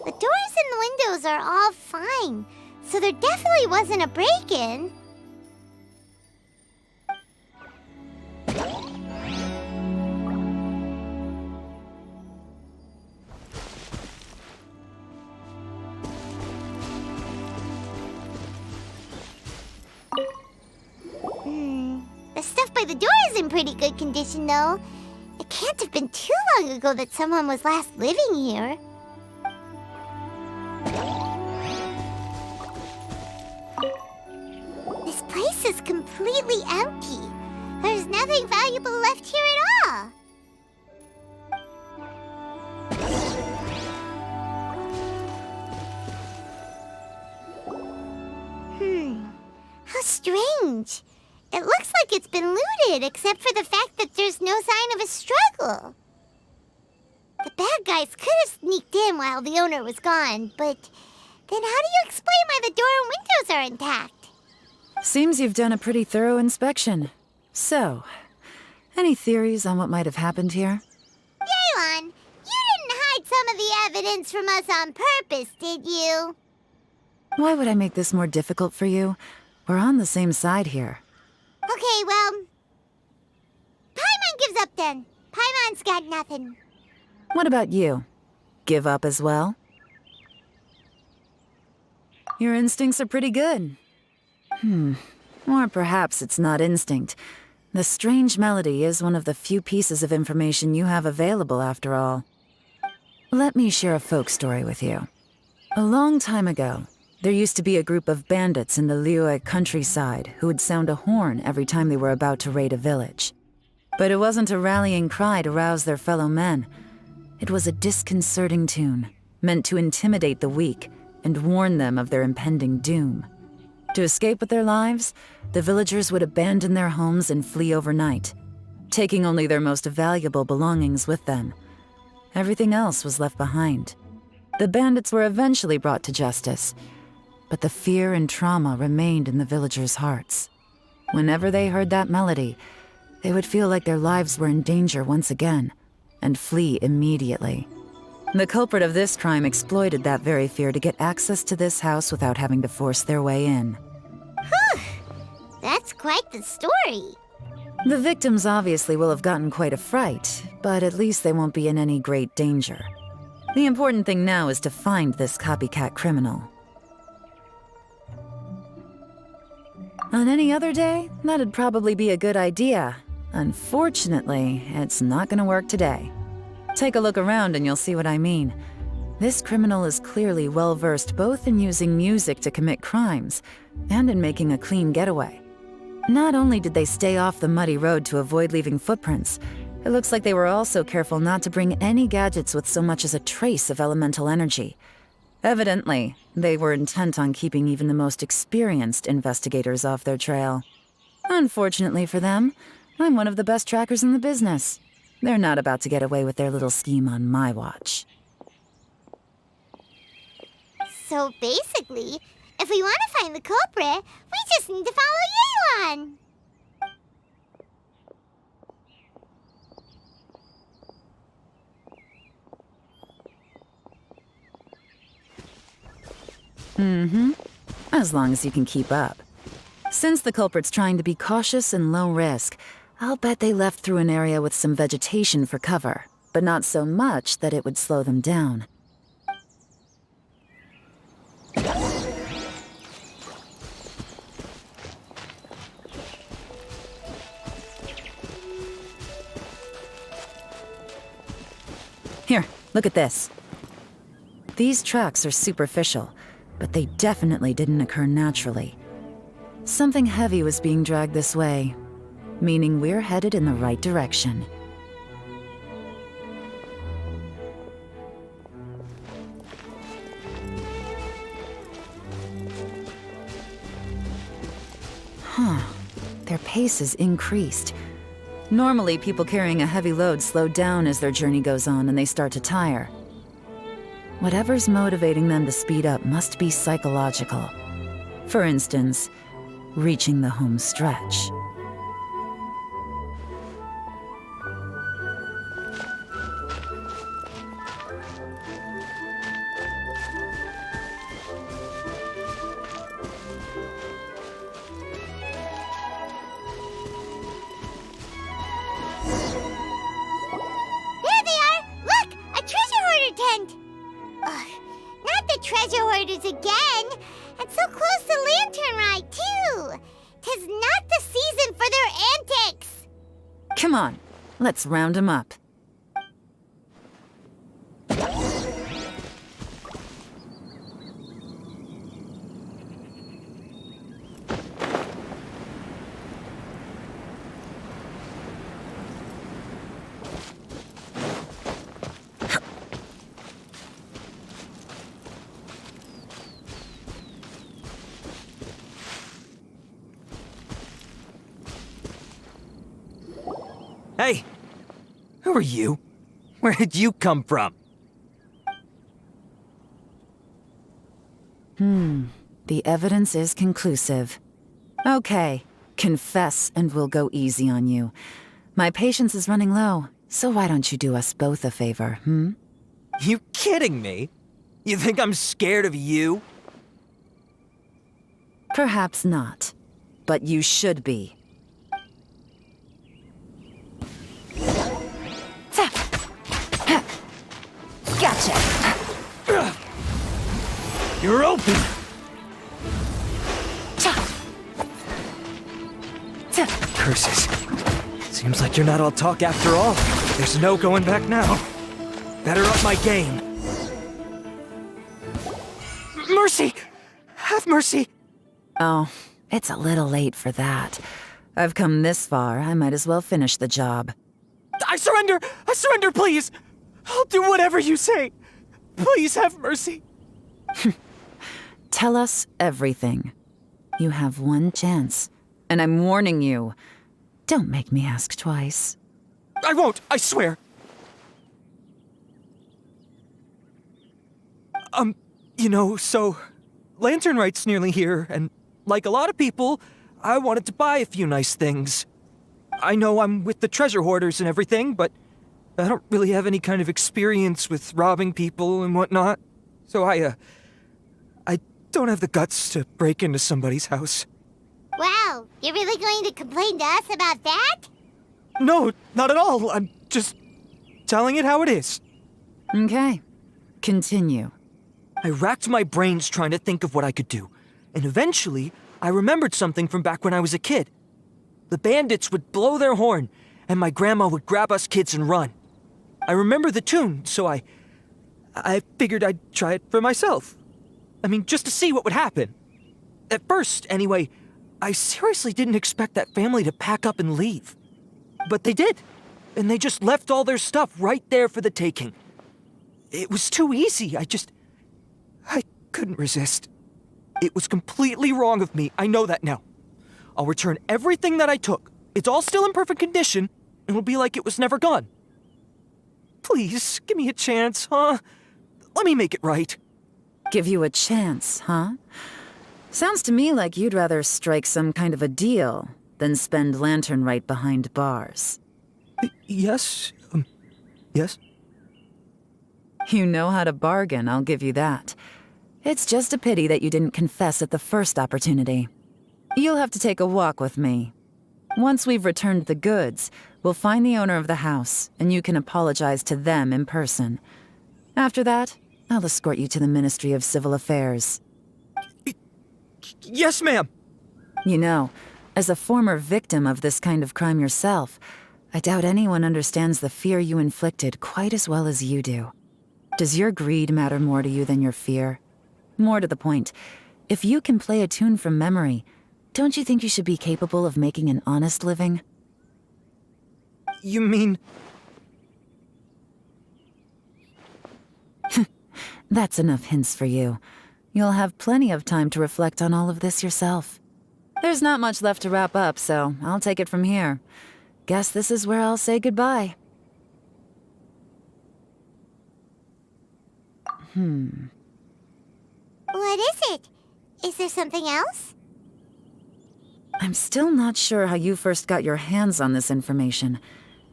The doors and the windows are all fine, so there definitely wasn't a break-in. The stuff by the door is in pretty good condition, though. It can't have been too long ago that someone was last living here. place is completely empty. There's nothing valuable left here at all. How strange. It looks like it's been looted, except for the fact that there's no sign of a struggle. The bad guys could have sneaked in while the owner was gone, but then how do you explain why the door and windows are intact? Seems you've done a pretty thorough inspection. So, any theories on what might have happened here? Yelan, you didn't hide some of the evidence from us on purpose, did you? Why would I make this more difficult for you? We're on the same side here. Okay, well, Paimon gives up then. Paimon's got nothing. What about you? Give up as well? Your instincts are pretty good. Or perhaps it's not instinct. The strange melody is one of the few pieces of information you have available, after all. Let me share a folk story with you. A long time ago, there used to be a group of bandits in the Liyue countryside who would sound a horn every time they were about to raid a village. But it wasn't a rallying cry to rouse their fellow men. It was a disconcerting tune, meant to intimidate the weak and warn them of their impending doom. To escape with their lives, the villagers would abandon their homes and flee overnight, taking only their most valuable belongings with them. Everything else was left behind. The bandits were eventually brought to justice, but the fear and trauma remained in the villagers' hearts. Whenever they heard that melody, they would feel like their lives were in danger once again, and flee immediately. The culprit of this crime exploited that very fear to get access to this house without having to force their way in. That's quite the story. The victims obviously will have gotten quite a fright, but at least they won't be in any great danger. The important thing now is to find this copycat criminal. On any other day, that'd probably be a good idea. Unfortunately, it's not gonna work today. Take a look around and you'll see what I mean. This criminal is clearly well-versed both in using music to commit crimes and in making a clean getaway. Not only did they stay off the muddy road to avoid leaving footprints, it looks like they were also careful not to bring any gadgets with so much as a trace of elemental energy. Evidently, they were intent on keeping even the most experienced investigators off their trail. Unfortunately for them, I'm one of the best trackers in the business. They're not about to get away with their little scheme on my watch. So basically, if we want to find the culprit, we just need to follow Yelan. As long as you can keep up. Since the culprit's trying to be cautious and low risk, I'll bet they left through an area with some vegetation for cover, but not so much that it would slow them down. Here, look at this. These tracks are superficial, but they definitely didn't occur naturally. Something heavy was being dragged this way, meaning we're headed in the right direction. Their pace is increased. Normally, people carrying a heavy load slow down as their journey goes on and they start to tire. Whatever's motivating them to speed up must be psychological. For instance, reaching the home stretch. There they are! Look! A treasure hoarder tent! Ugh, not the treasure hoarders again! And so close to Lantern Ride, too! 'Tis not the season for their antics! Come on, let's round them up. are you? Where did you come from? The evidence is conclusive. Okay, confess and we'll go easy on you. My patience is running low, so why don't you do us both a favor, You kidding me? You think I'm scared of you? Perhaps not, but you should be. Gotcha! You're open! Curses. Seems like you're not all talk after all. There's no going back now. Better up my game. Mercy! Have mercy! Oh, it's a little late for that. I've come this far, I might as well finish the job. I surrender! I surrender, please! I'll do whatever you say. Please have mercy. Tell us everything. You have one chance, and I'm warning you. Don't make me ask twice. I won't, I swear. So Lantern Right's nearly here, and like a lot of people, I wanted to buy a few nice things. I know I'm with the treasure hoarders and everything, but I don't really have any kind of experience with robbing people and whatnot. So I don't have the guts to break into somebody's house. Wow, you're really going to complain to us about that? No, not at all. I'm just telling it how it is. Okay, continue. I racked my brains trying to think of what I could do, and eventually, I remembered something from back when I was a kid. The bandits would blow their horn, and my grandma would grab us kids and run. I remember the tune, so I figured I'd try it for myself. I mean, just to see what would happen. At first, anyway, I seriously didn't expect that family to pack up and leave. But they did, and they just left all their stuff right there for the taking. It was too easy, I couldn't resist. It was completely wrong of me, I know that now. I'll return everything that I took. It's all still in perfect condition, and it'll be like it was never gone. Please, give me a chance, huh? Let me make it right. Give you a chance, huh? Sounds to me like you'd rather strike some kind of a deal than spend Lantern Right behind bars. Yes? Yes? You know how to bargain, I'll give you that. It's just a pity that you didn't confess at the first opportunity. You'll have to take a walk with me. Once we've returned the goods, we'll find the owner of the house, and you can apologize to them in person. After that, I'll escort you to the Ministry of Civil Affairs. Yes, ma'am! You know, as a former victim of this kind of crime yourself, I doubt anyone understands the fear you inflicted quite as well as you do. Does your greed matter more to you than your fear? More to the point, if you can play a tune from memory, don't you think you should be capable of making an honest living? You mean... That's enough hints for you. You'll have plenty of time to reflect on all of this yourself. There's not much left to wrap up, so I'll take it from here. Guess this is where I'll say goodbye. What is it? Is there something else? I'm still not sure how you first got your hands on this information,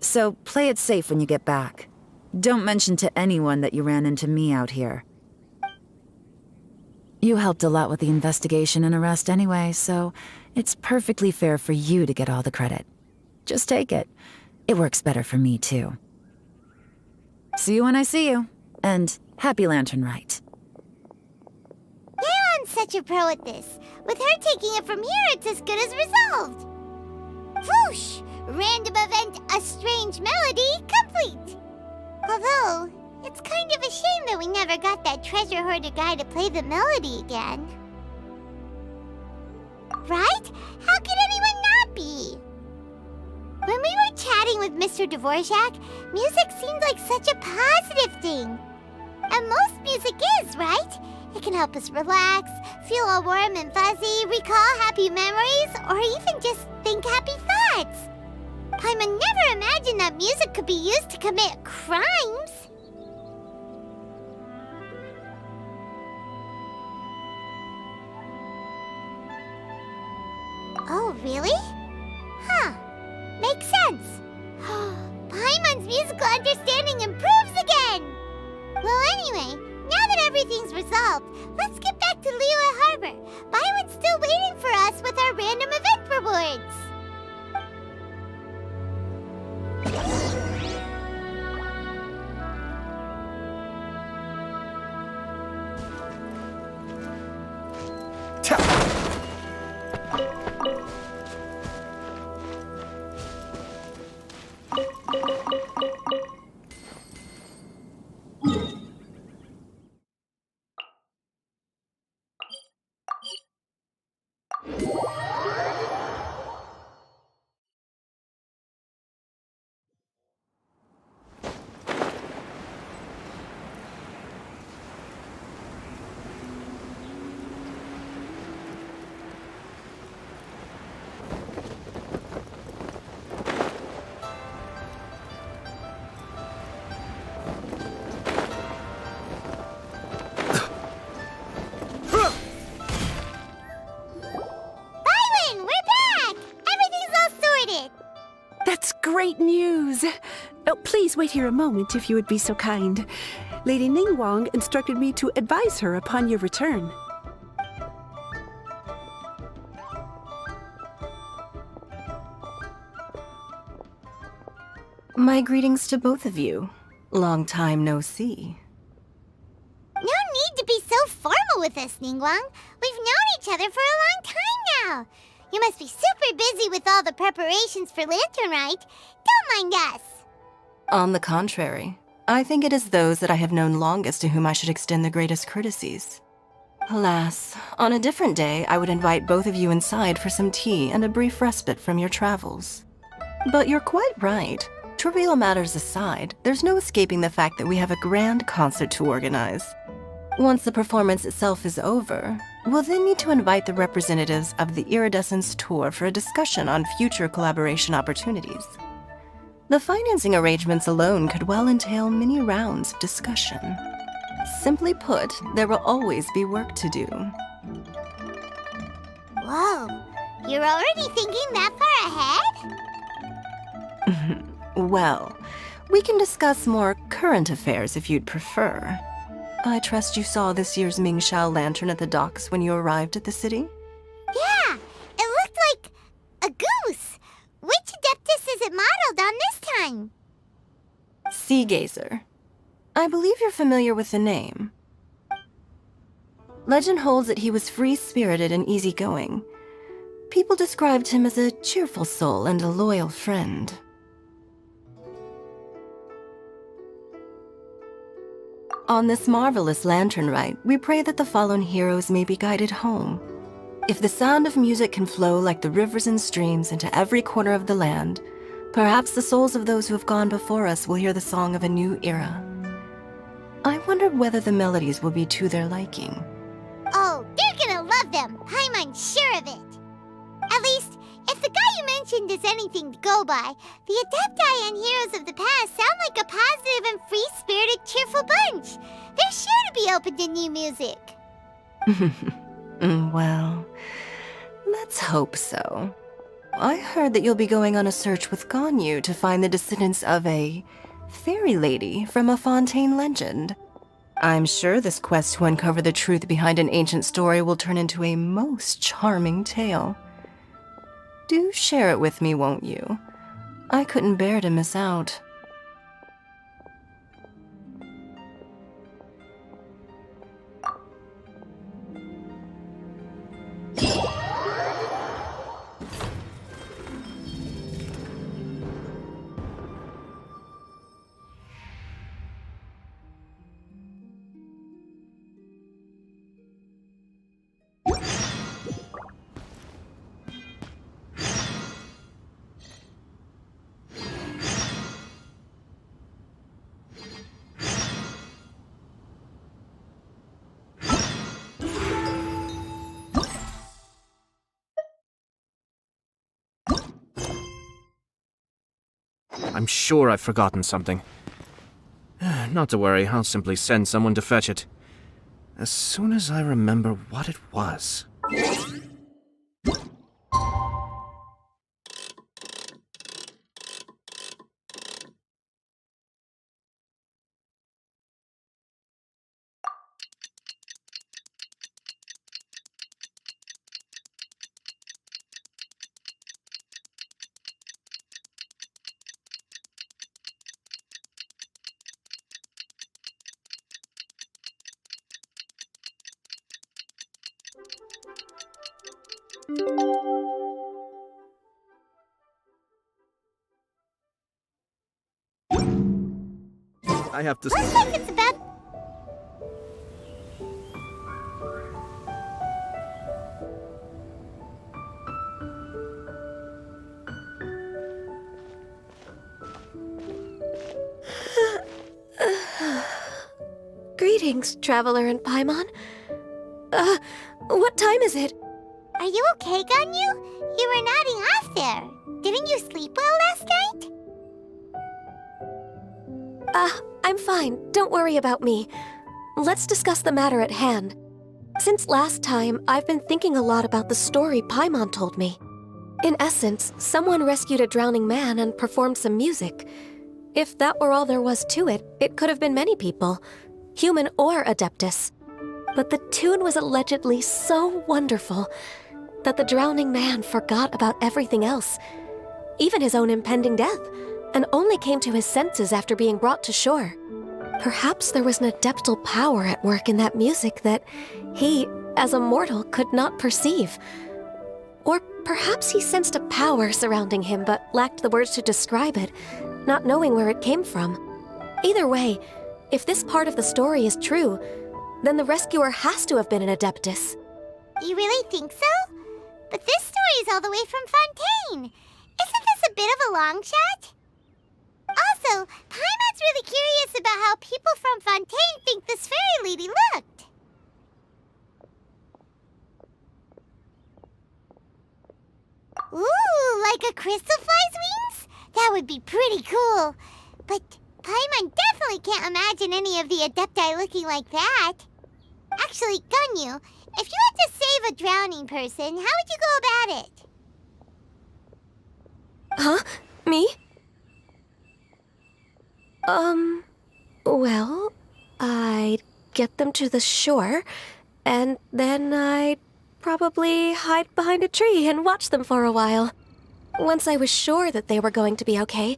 so play it safe when you get back. Don't mention to anyone that you ran into me out here. You helped a lot with the investigation and arrest anyway, so it's perfectly fair for you to get all the credit. Just take it. It works better for me, too. See you when I see you, and happy Lantern Right. Leon's such a pro at this. With her taking it from here, it's as good as resolved. Whoosh! Random event, a strange melody, complete! Although, it's kind of a shame that we never got that treasure hoarder guy to play the melody again. Right? How could anyone not be? When we were chatting with Mr. Dvorak, music seemed like such a positive thing. And most music is, right? It can help us relax, feel all warm and fuzzy, recall happy memories, or even just think happy thoughts. Paimon never imagined that music could be used to commit crimes. Oh, really? Huh. Makes sense. Paimon's musical understanding improves again! Well, anyway, now that everything's resolved, let's get back to Liyue Harbor. Paimon's still waiting for us with our random event rewards. That's great news! Oh, please wait here a moment if you would be so kind. Lady Ningguang instructed me to advise her upon your return. My greetings to both of you. Long time no see. No need to be so formal with us, Ningguang. We've known each other for a long time now. You must be super busy with all the preparations for Lantern Rite. Don't mind us. On the contrary, I think it is those that I have known longest to whom I should extend the greatest courtesies. Alas, on a different day, I would invite both of you inside for some tea and a brief respite from your travels. But you're quite right. Trivial matters aside, there's no escaping the fact that we have a grand concert to organize. Once the performance itself is over, we'll then need to invite the representatives of the Iridescence Tour for a discussion on future collaboration opportunities. The financing arrangements alone could well entail many rounds of discussion. Simply put, there will always be work to do. Whoa, you're already thinking that far ahead? Well, we can discuss more current affairs if you'd prefer. I trust you saw this year's Mingxiao lantern at the docks when you arrived at the city? Yeah, it looked like a goose. Which Adeptus is it modeled on this time? Sea Gazer. I believe you're familiar with the name. Legend holds that he was free-spirited and easygoing. People described him as a cheerful soul and a loyal friend. On this marvelous lantern rite, we pray that the fallen heroes may be guided home. If the sound of music can flow like the rivers and streams into every corner of the land, perhaps the souls of those who have gone before us will hear the song of a new era. I wonder whether the melodies will be to their liking. Oh, they're gonna love them. Paimon's sure of it. At least, if the guy you mentioned is anything to go by, the Adepti and heroes of the past sound like a positive and free-spirited, cheerful bunch. They're sure to be open to new music. Well, let's hope so. I heard that you'll be going on a search with Ganyu to find the descendants of a fairy lady from a Fontaine legend. I'm sure this quest to uncover the truth behind an ancient story will turn into a most charming tale. Do share it with me, won't you? I couldn't bear to miss out. I'm sure I've forgotten something. Not to worry, I'll simply send someone to fetch it. As soon as I remember what it was. I have to... Looks like it's about... Greetings, Traveler and Paimon. What time is it? Are you okay, Ganyu? You were nodding off there. Didn't you sleep well last night? I'm fine. Don't worry about me. Let's discuss the matter at hand. Since last time, I've been thinking a lot about the story Paimon told me. In essence, someone rescued a drowning man and performed some music. If that were all there was to it, it could have been many people, human or Adeptus. But the tune was allegedly so wonderful that the drowning man forgot about everything else, even his own impending death, and only came to his senses after being brought to shore. Perhaps there was an adeptal power at work in that music that he, as a mortal, could not perceive. Or perhaps he sensed a power surrounding him but lacked the words to describe it, not knowing where it came from. Either way, if this part of the story is true, then the rescuer has to have been an Adeptus. You really think so? But this story is all the way from Fontaine. Isn't this a bit of a long shot? Also, Paimon's really curious about how people from Fontaine think this fairy lady looked. Ooh, like a crystal fly's wings? That would be pretty cool. But Paimon definitely can't imagine any of the Adepti looking like that. Actually, Ganyu, if you had to save a drowning person, how would you go about it? Huh? Me? Well, I'd get them to the shore, and then I'd probably hide behind a tree and watch them for a while. Once I was sure that they were going to be okay,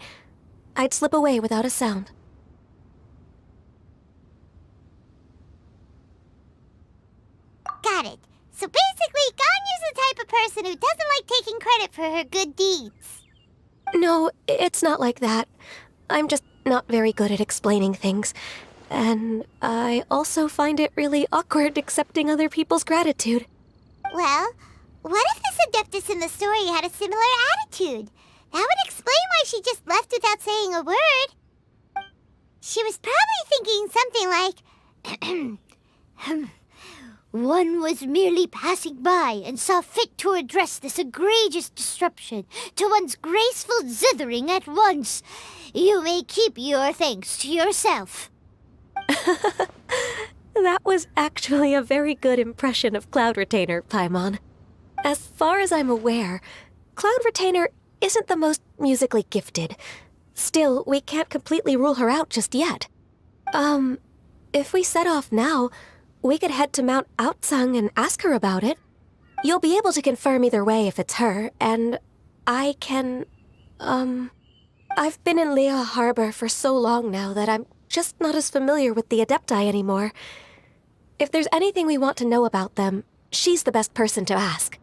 I'd slip away without a sound. Got it. So basically, Ganyu's the type of person who doesn't like taking credit for her good deeds. No, it's not like that. I'm just not very good at explaining things. And I also find it really awkward accepting other people's gratitude. Well, what if this Adeptus in the story had a similar attitude? That would explain why she just left without saying a word. She was probably thinking something like, one was merely passing by and saw fit to address this egregious disruption to one's graceful zithering at once. You may keep your thanks to yourself. That was actually a very good impression of Cloud Retainer, Paimon. As far as I'm aware, Cloud Retainer isn't the most musically gifted. Still, we can't completely rule her out just yet. If we set off now, we could head to Mount Outsung and ask her about it. You'll be able to confirm either way if it's her, and I can, I've been in Lea Harbor for so long now that I'm just not as familiar with the Adepti anymore. If there's anything we want to know about them, she's the best person to ask.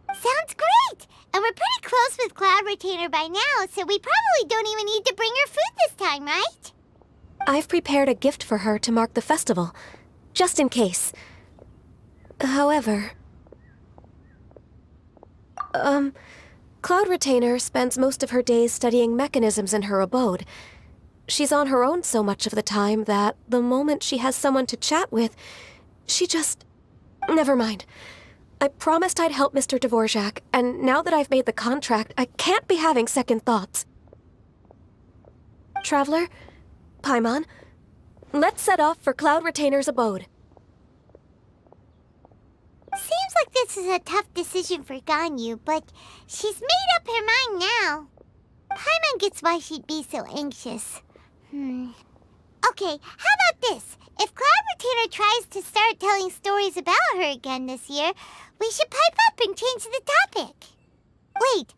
Sounds great! And we're pretty close with Cloud Retainer by now, so we probably don't even need to bring her food this time, right? I've prepared a gift for her to mark the festival, just in case. However... Cloud Retainer spends most of her days studying mechanisms in her abode. She's on her own so much of the time that the moment she has someone to chat with, she just... Never mind. I promised I'd help Mr. Dvorak, and now that I've made the contract, I can't be having second thoughts. Traveler, Paimon, let's set off for Cloud Retainer's abode. Seems like this is a tough decision for Ganyu, but she's made up her mind now. Paimon gets why she'd be so anxious. Okay, how about this? If Cloud Retainer tries to start telling stories about her again this year, we should pipe up and change the topic. Wait,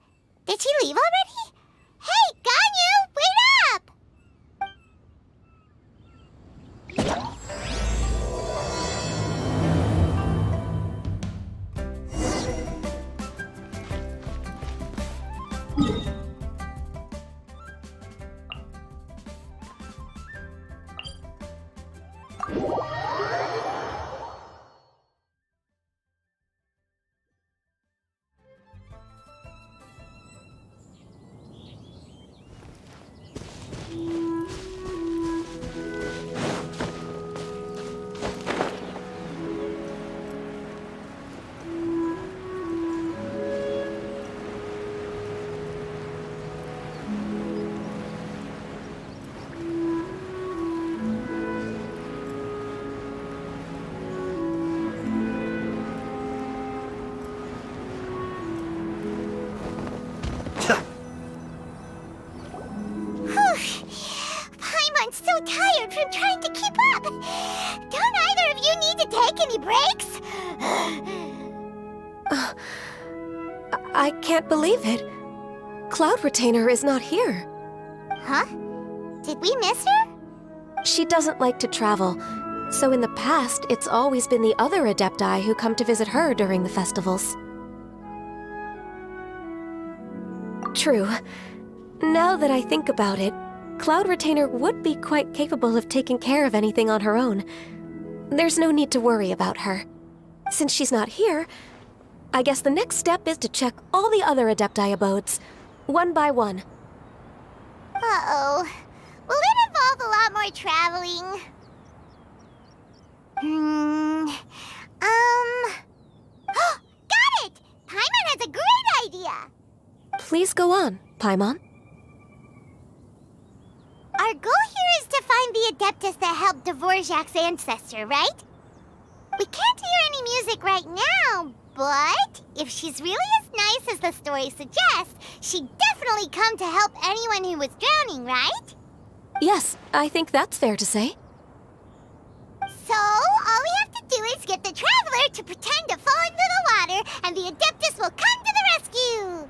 did she leave already? Hey, Ganyu, wait up! Paimon's so tired from trying to keep up. Don't either of you need to take any breaks? I can't believe it. Cloud Retainer is not here. Huh? Did we miss her? She doesn't like to travel, so in the past, it's always been the other Adepti who come to visit her during the festivals. True. Now that I think about it, Cloud Retainer would be quite capable of taking care of anything on her own. There's no need to worry about her. Since she's not here, I guess the next step is to check all the other Adepti abodes, one by one. Uh-oh. Will it involve a lot more traveling? Got it! Paimon has a great idea! Please go on, Paimon. Our goal here is to find the Adeptus that helped Dvorak's ancestor, right? We can't hear any music right now, but if she's really as nice as the story suggests, she'd definitely come to help anyone who was drowning, right? Yes, I think that's fair to say. So, all we have to do is get the Traveler to pretend to fall into the water, and the Adeptus will come to the rescue!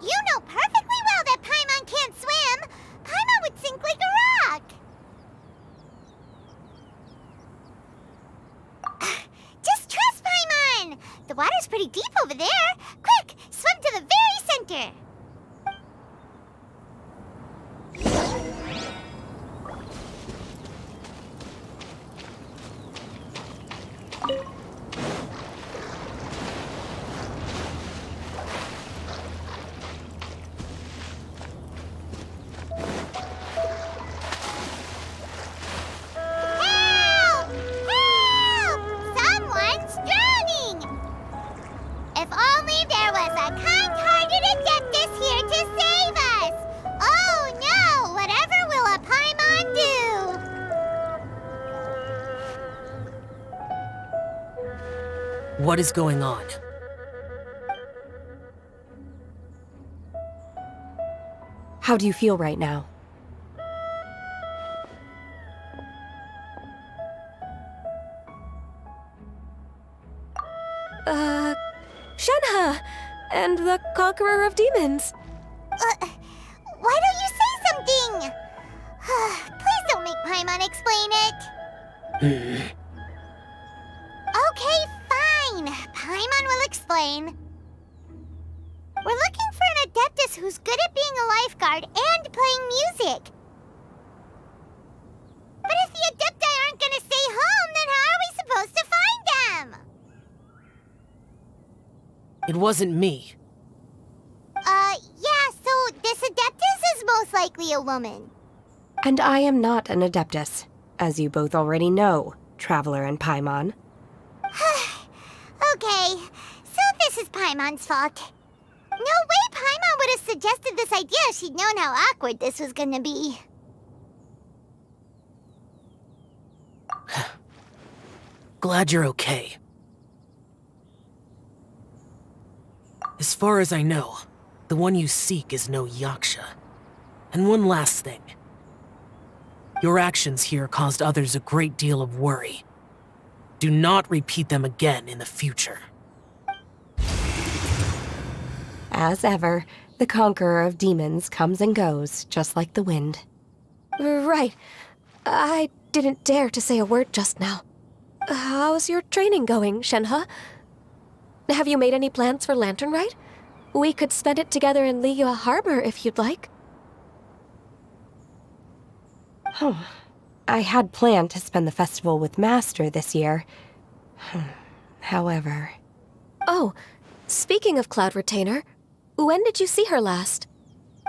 You know perfectly well that Paimon can't swim! Paimon would sink like a rock! Just trust Paimon! The water's pretty deep over there! Quick, swim to the very center! Help! Help! Someone's drowning! If only there was a kind-hearted Adeptus here to save us! Oh no! Whatever will a Paimon do? What is going on? How do you feel right now? Shenhe! And the Conqueror of Demons! Why don't you say something? Please don't make Paimon explain it. Okay, fine. Paimon will explain. We're looking for an Adeptus who's good at being a lifeguard and playing music. But if the Adepti aren't gonna stay home, then how are we supposed to find them? It wasn't me. Yeah, so this Adeptus is most likely a woman. And I am not an Adeptus, as you both already know, Traveler and Paimon. Okay, so this is Paimon's fault. No way Paimon would have suggested this idea if she'd known how awkward this was gonna be. Glad you're okay. As far as I know, the one you seek is no Yaksha. And one last thing. Your actions here caused others a great deal of worry. Do not repeat them again in the future. As ever, the conqueror of demons comes and goes, just like the wind. Right. I didn't dare to say a word just now. How's your training going, Shenhe? Have you made any plans for Lantern Rite? We could spend it together in Liyue Harbor if you'd like. I had planned to spend the festival with Master this year. However... Oh, speaking of Cloud Retainer, when did you see her last?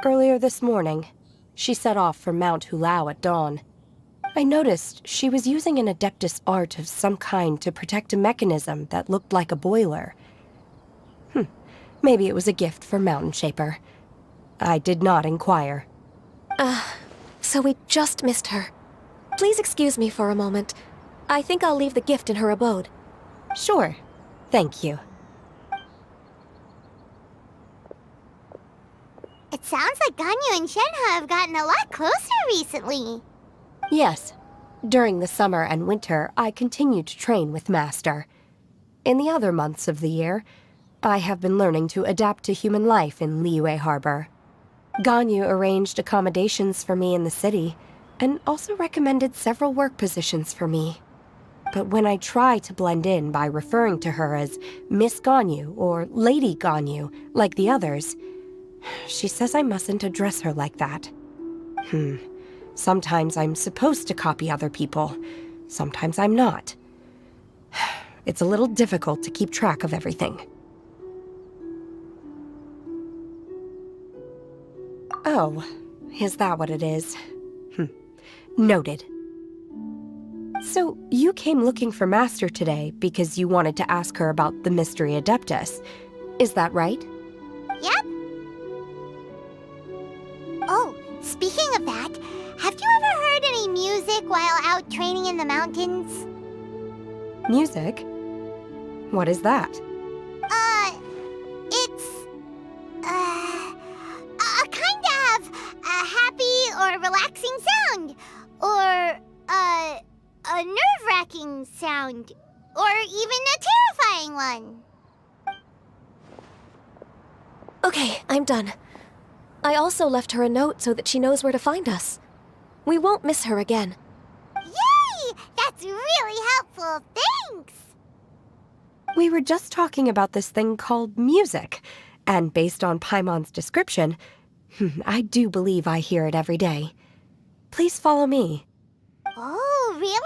Earlier this morning. She set off for Mount Hulao at dawn. I noticed she was using an Adeptus art of some kind to protect a mechanism that looked like a boiler. Maybe it was a gift for Mountain Shaper. I did not inquire. So we just missed her. Please excuse me for a moment. I think I'll leave the gift in her abode. Sure. Thank you. It sounds like Ganyu and Shenhe have gotten a lot closer recently. Yes. During the summer and winter, I continued to train with Master. In the other months of the year, I have been learning to adapt to human life in Liyue Harbor. Ganyu arranged accommodations for me in the city, and also recommended several work positions for me. But when I try to blend in by referring to her as Miss Ganyu or Lady Ganyu, like the others, she says I mustn't address her like that. Sometimes I'm supposed to copy other people. Sometimes I'm not. It's a little difficult to keep track of everything. Oh, is that what it is? Noted. So, you came looking for Master today because you wanted to ask her about the Mystery Adeptus. Is that right? Yep. Oh, speaking of that, have you ever heard any music while out training in the mountains? Music? What is that? It's... a kind of a happy or relaxing sound. Or, a nerve-wracking sound. Or even a terrifying one. Okay, I'm done. I also left her a note so that she knows where to find us. We won't miss her again. Yay! That's really helpful, thanks! We were just talking about this thing called music, and based on Paimon's description, I do believe I hear it every day. Please follow me. Oh, really?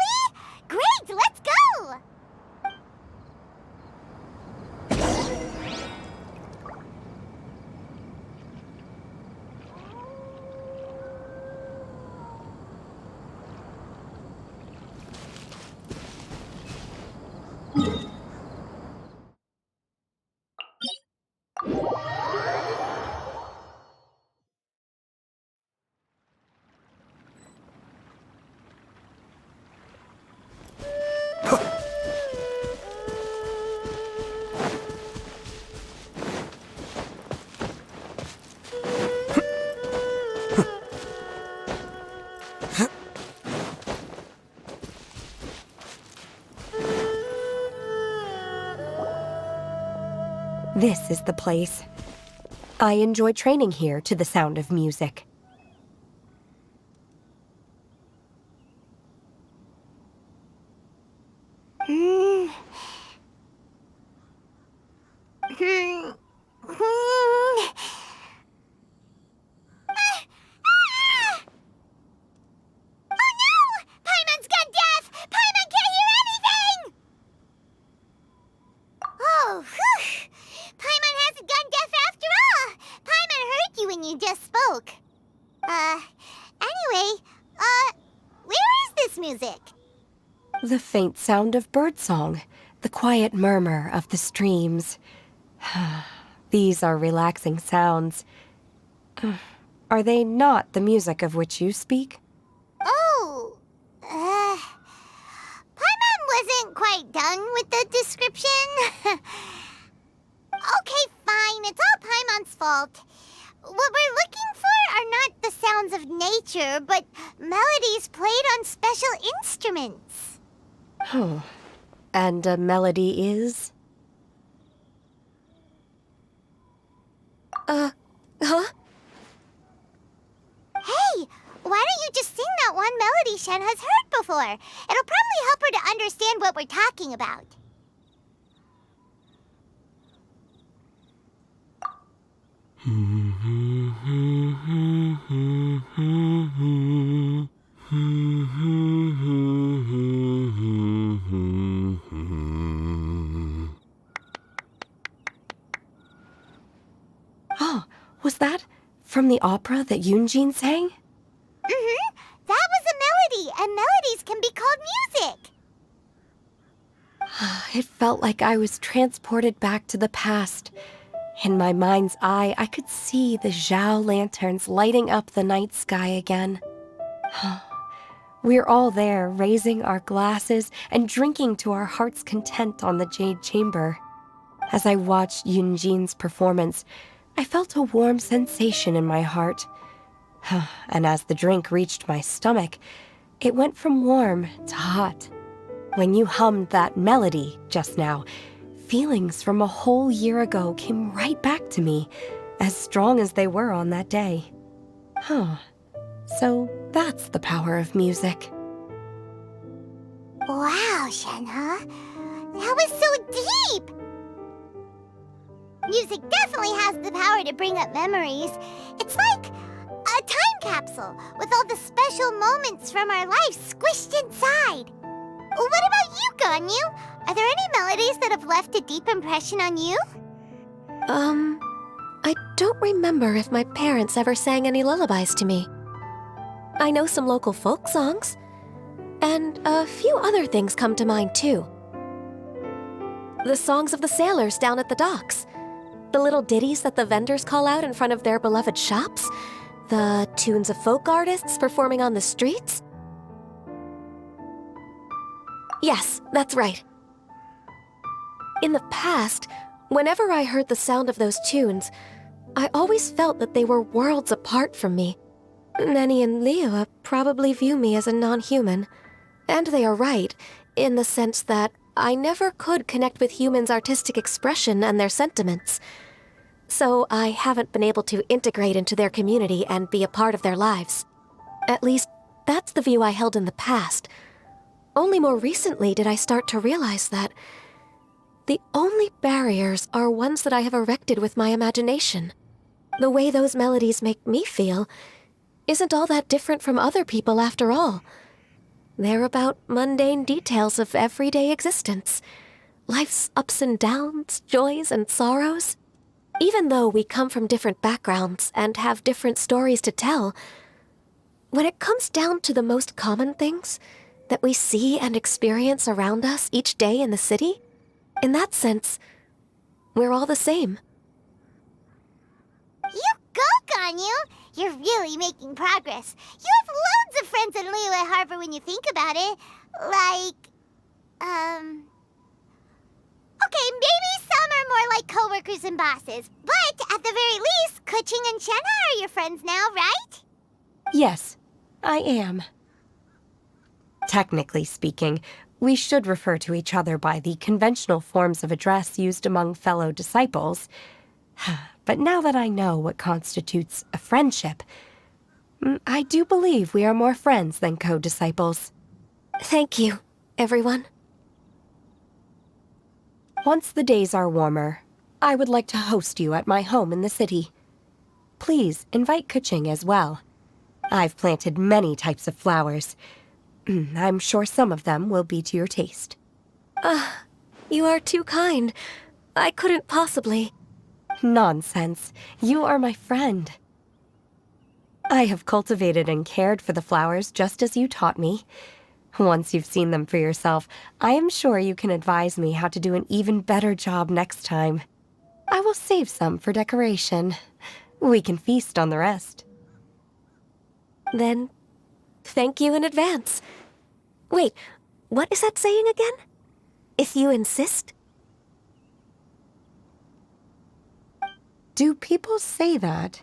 Great, let's go! This is the place. I enjoy training here to the sound of music. The faint sound of birdsong, the quiet murmur of the streams. These are relaxing sounds. Are they not the music of which you speak? Oh, Paimon wasn't quite done with the description. Okay, fine, it's all Paimon's fault. What we're looking for are not the sounds of nature, but melodies played on special instruments. Oh. And a melody is? Huh? Hey, why don't you just sing that one melody Shen has heard before? It'll probably help her to understand what we're talking about. Oh, was that from the opera that Yunjin sang? Mm-hmm. That was a melody, and melodies can be called music. It felt like I was transported back to the past. In my mind's eye, I could see the Zhao lanterns lighting up the night sky again. We're all there, raising our glasses and drinking to our heart's content on the Jade Chamber. As I watched Yunjin's performance, I felt a warm sensation in my heart. And as the drink reached my stomach, it went from warm to hot. When you hummed that melody just now, feelings from a whole year ago came right back to me, as strong as they were on that day. So that's the power of music. Wow, Shenhe. That was so deep! Music definitely has the power to bring up memories. It's like a time capsule with all the special moments from our lives squished inside. What about you, Ganyu? Are there any melodies that have left a deep impression on you? I don't remember if my parents ever sang any lullabies to me. I know some local folk songs, and a few other things come to mind too. The songs of the sailors down at the docks, the little ditties that the vendors call out in front of their beloved shops, the tunes of folk artists performing on the streets. Yes, that's right. In the past, whenever I heard the sound of those tunes, I always felt that they were worlds apart from me. Nenny and Liyue probably view me as a non-human. And they are right, in the sense that I never could connect with humans' artistic expression and their sentiments. So I haven't been able to integrate into their community and be a part of their lives. At least, that's the view I held in the past. Only more recently did I start to realize that the only barriers are ones that I have erected with my imagination. The way those melodies make me feel isn't all that different from other people after all. They're about mundane details of everyday existence. Life's ups and downs, joys and sorrows. Even though we come from different backgrounds and have different stories to tell, when it comes down to the most common things that we see and experience around us each day in the city, in that sense, we're all the same. You go, Ganyu! You're really making progress. You have loads of friends in Liyue Harbor when you think about it. Okay, maybe some are more like coworkers and bosses. But at the very least, Keqing and Shenhe are your friends now, right? Yes, I am. Technically speaking, we should refer to each other by the conventional forms of address used among fellow disciples. But now that I know what constitutes a friendship, I do believe we are more friends than co-disciples. Thank you, everyone. Once the days are warmer, I would like to host you at my home in the city. Please invite Keqing as well. I've planted many types of flowers. I'm sure some of them will be to your taste. You are too kind. I couldn't possibly. Nonsense. You are my friend. I have cultivated and cared for the flowers just as you taught me. Once you've seen them for yourself, I am sure you can advise me how to do an even better job next time. I will save some for decoration. We can feast on the rest. Then, thank you in advance. Wait, what is that saying again? If you insist? Do people say that?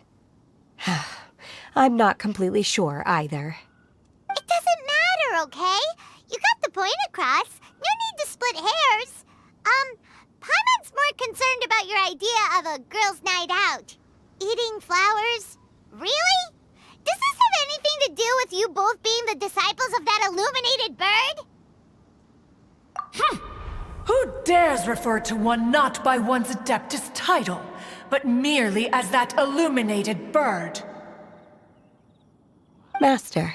I'm not completely sure either. It doesn't matter, okay? You got the point across. No need to split hairs. Paimon's more concerned about your idea of a girls' night out. Eating flowers? Really? Does this have anything to do with you both being the disciples of that illuminated bird? Who dares refer to one not by one's Adeptus title, but merely as that illuminated bird? Master.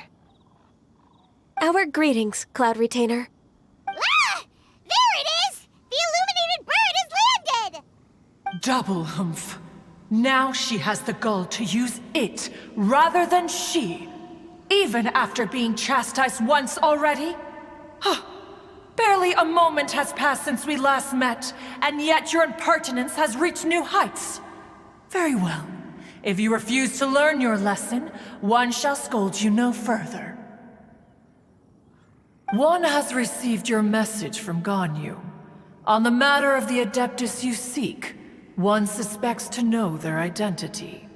Our greetings, Cloud Retainer. Ah! There it is! The illuminated bird has landed! Double humph. Now she has the gall to use it rather than she, even after being chastised once already? Barely a moment has passed since we last met, and yet your impertinence has reached new heights. Very well. If you refuse to learn your lesson, one shall scold you no further. One has received your message from Ganyu. On the matter of the Adeptus you seek, one suspects to know their identity.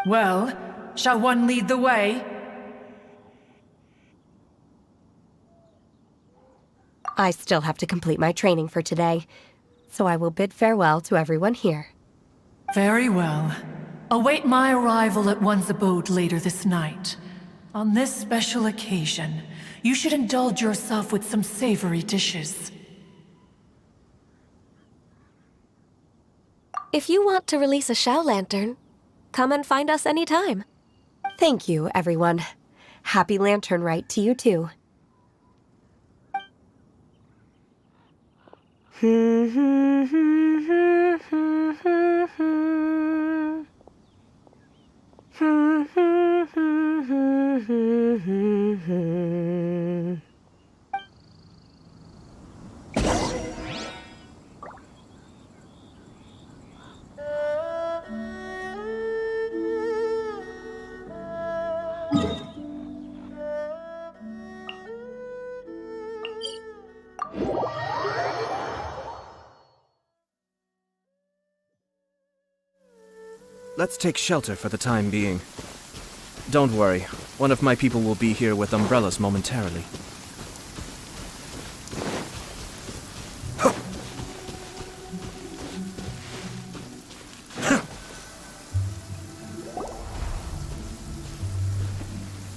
Well, shall one lead the way? I still have to complete my training for today, so I will bid farewell to everyone here. Very well. Await my arrival at one's abode later this night. On this special occasion, you should indulge yourself with some savory dishes. If you want to release a Shao Lantern, come and find us anytime. Thank you, everyone. Happy Lantern Rite to you too. Let's take shelter for the time being. Don't worry, one of my people will be here with umbrellas momentarily.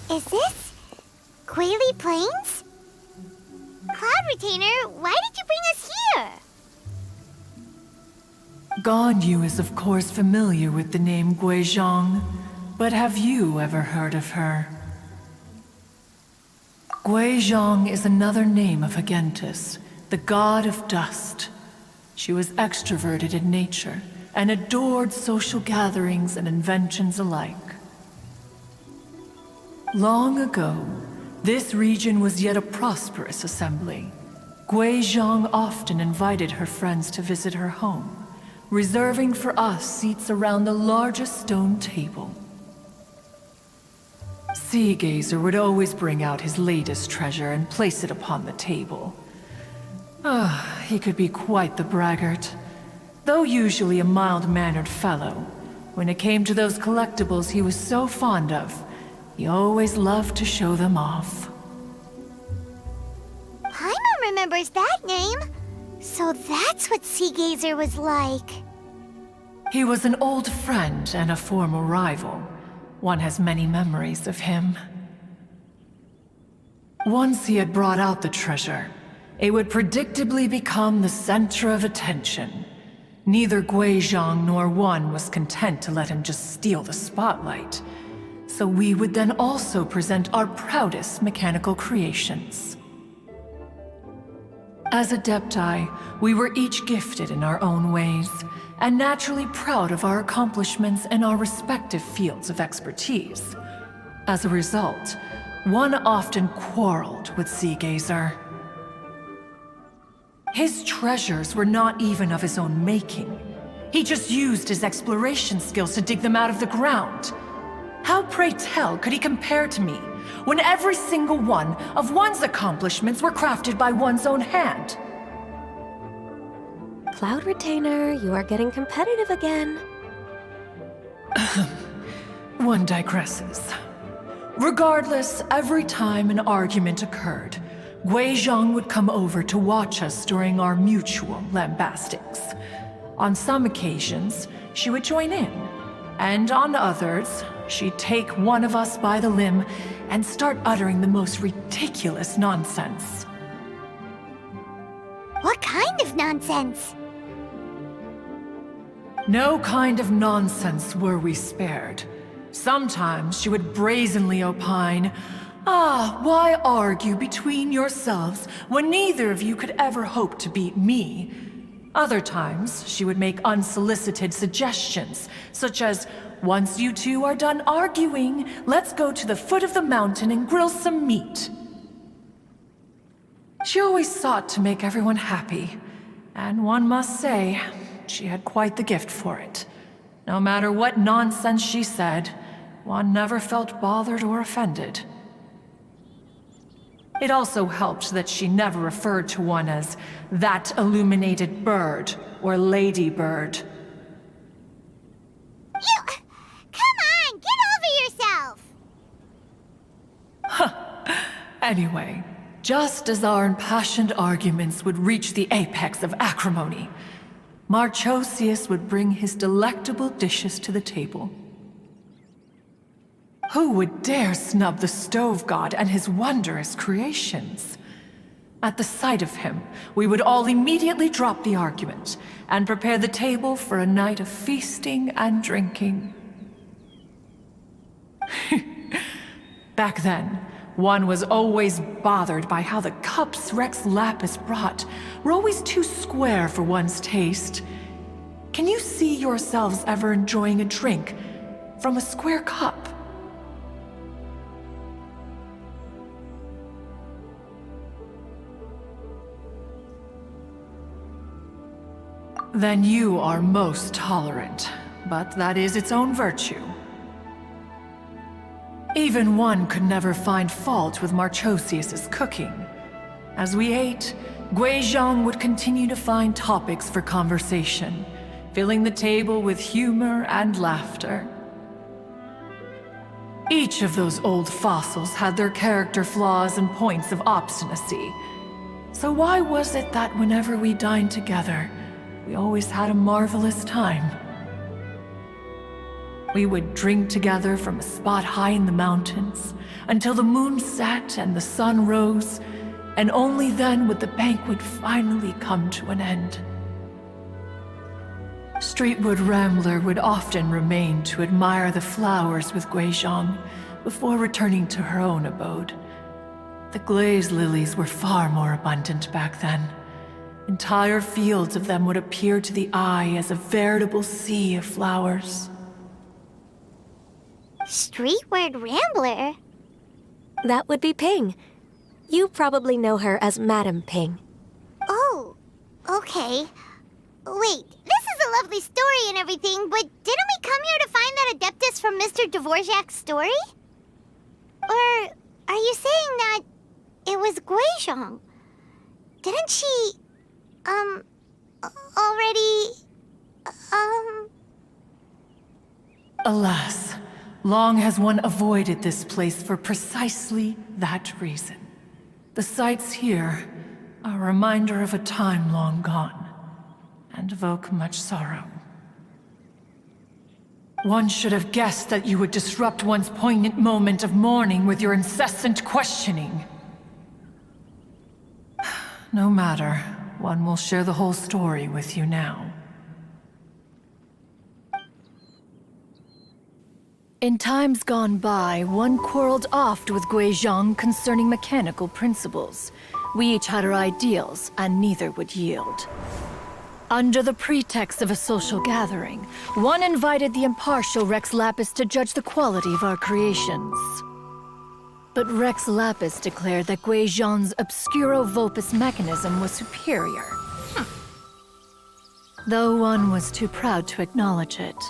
Is this Quaily Plains? Cloud Retainer, why did you bring us here? Ganyu is of course familiar with the name Guizhong, but have you ever heard of her? Guizhong is another name of Agentis, the god of dust. She was extroverted in nature and adored social gatherings and inventions alike. Long ago, this region was yet a prosperous assembly. Guizhong often invited her friends to visit her home, reserving for us seats around the largest stone table. Sea Gazer would always bring out his latest treasure and place it upon the table. He could be quite the braggart. Though usually a mild-mannered fellow, when it came to those collectibles he was so fond of, he always loved to show them off. Paimon remembers that name. So that's what Sea Gazer was like. He was an old friend and a former rival. One has many memories of him. Once he had brought out the treasure, it would predictably become the center of attention. Neither Guizhong nor one was content to let him just steal the spotlight. So we would then also present our proudest mechanical creations. As Adepti, we were each gifted in our own ways, and naturally proud of our accomplishments in our respective fields of expertise. As a result, one often quarreled with Sea Gazer. His treasures were not even of his own making. He just used his exploration skills to dig them out of the ground. How, pray tell, could he compare to me, when every single one of one's accomplishments were crafted by one's own hand? Cloud Retainer, you are getting competitive again. One digresses. Regardless, every time an argument occurred, Guizhong would come over to watch us during our mutual lambastics. On some occasions, she would join in, and on others, she'd take one of us by the limb and start uttering the most ridiculous nonsense. What kind of nonsense? No kind of nonsense were we spared. Sometimes she would brazenly opine, why argue between yourselves when neither of you could ever hope to beat me? Other times, she would make unsolicited suggestions, such as, once you two are done arguing, let's go to the foot of the mountain and grill some meat. She always sought to make everyone happy, and one must say, she had quite the gift for it. No matter what nonsense she said, one never felt bothered or offended. It also helped that she never referred to one as that illuminated bird or ladybird. Come on, get over yourself! Anyway, just as our impassioned arguments would reach the apex of acrimony, Marchosius would bring his delectable dishes to the table. Who would dare snub the stove god and his wondrous creations? At the sight of him, we would all immediately drop the argument and prepare the table for a night of feasting and drinking. Back then, one was always bothered by how the cups Rex Lapis brought were always too square for one's taste. Can you see yourselves ever enjoying a drink from a square cup? Then you are most tolerant, but that is its own virtue. Even one could never find fault with Marchosius's cooking. As we ate, Guizhong would continue to find topics for conversation, filling the table with humor and laughter. Each of those old fossils had their character flaws and points of obstinacy. So why was it that whenever we dined together, we always had a marvelous time? We would drink together from a spot high in the mountains until the moon set and the sun rose, and only then would the banquet finally come to an end. Streetwood Rambler would often remain to admire the flowers with Guizhong before returning to her own abode. The glaze lilies were far more abundant back then. Entire fields of them would appear to the eye as a veritable sea of flowers. Streetward Rambler? That would be Ping. You probably know her as Madam Ping. Oh, okay. Wait, this is a lovely story and everything, but didn't we come here to find that Adeptus from Mr. Dvorak's story? Or are you saying that it was Guizhong? Didn't she, already, Alas, long has one avoided this place for precisely that reason. The sights here are a reminder of a time long gone, and evoke much sorrow. One should have guessed that you would disrupt one's poignant moment of mourning with your incessant questioning. No matter, one will share the whole story with you now. In times gone by, one quarreled oft with Guizhong concerning mechanical principles. We each had our ideals, and neither would yield. Under the pretext of a social gathering, one invited the impartial Rex Lapis to judge the quality of our creations. But Rex Lapis declared that Guizhong's obscuro vulpus mechanism was superior. Though one was too proud to acknowledge it,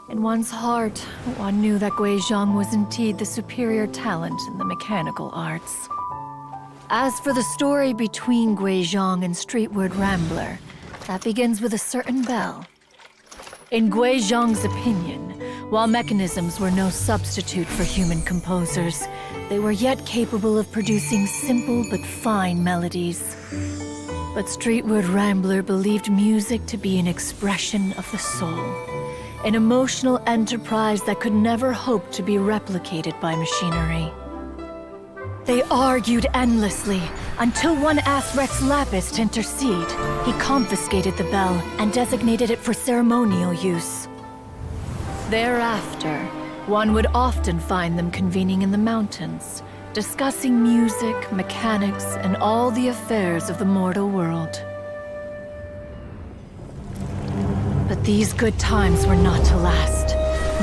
in one's heart, one knew that Guizhong was indeed the superior talent in the mechanical arts. As for the story between Guizhong and Streetward Rambler, that begins with a certain bell. In Guizhong's opinion, while mechanisms were no substitute for human composers, they were yet capable of producing simple but fine melodies. But Streetward Rambler believed music to be an expression of the soul, an emotional enterprise that could never hope to be replicated by machinery. They argued endlessly, until one asked Rex Lapis to intercede. He confiscated the bell and designated it for ceremonial use. Thereafter, one would often find them convening in the mountains, discussing music, mechanics, and all the affairs of the mortal world. But these good times were not to last.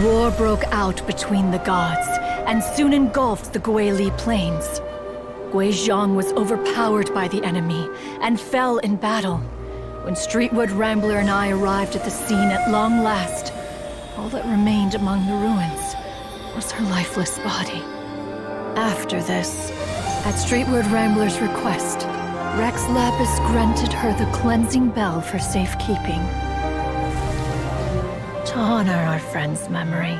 War broke out between the gods, and soon engulfed the Guili Plains. Guizhong was overpowered by the enemy, and fell in battle. When Streetward Rambler and I arrived at the scene at long last, all that remained among the ruins was her lifeless body. After this, at Streetward Rambler's request, Rex Lapis granted her the cleansing bell for safekeeping. To honor our friend's memory,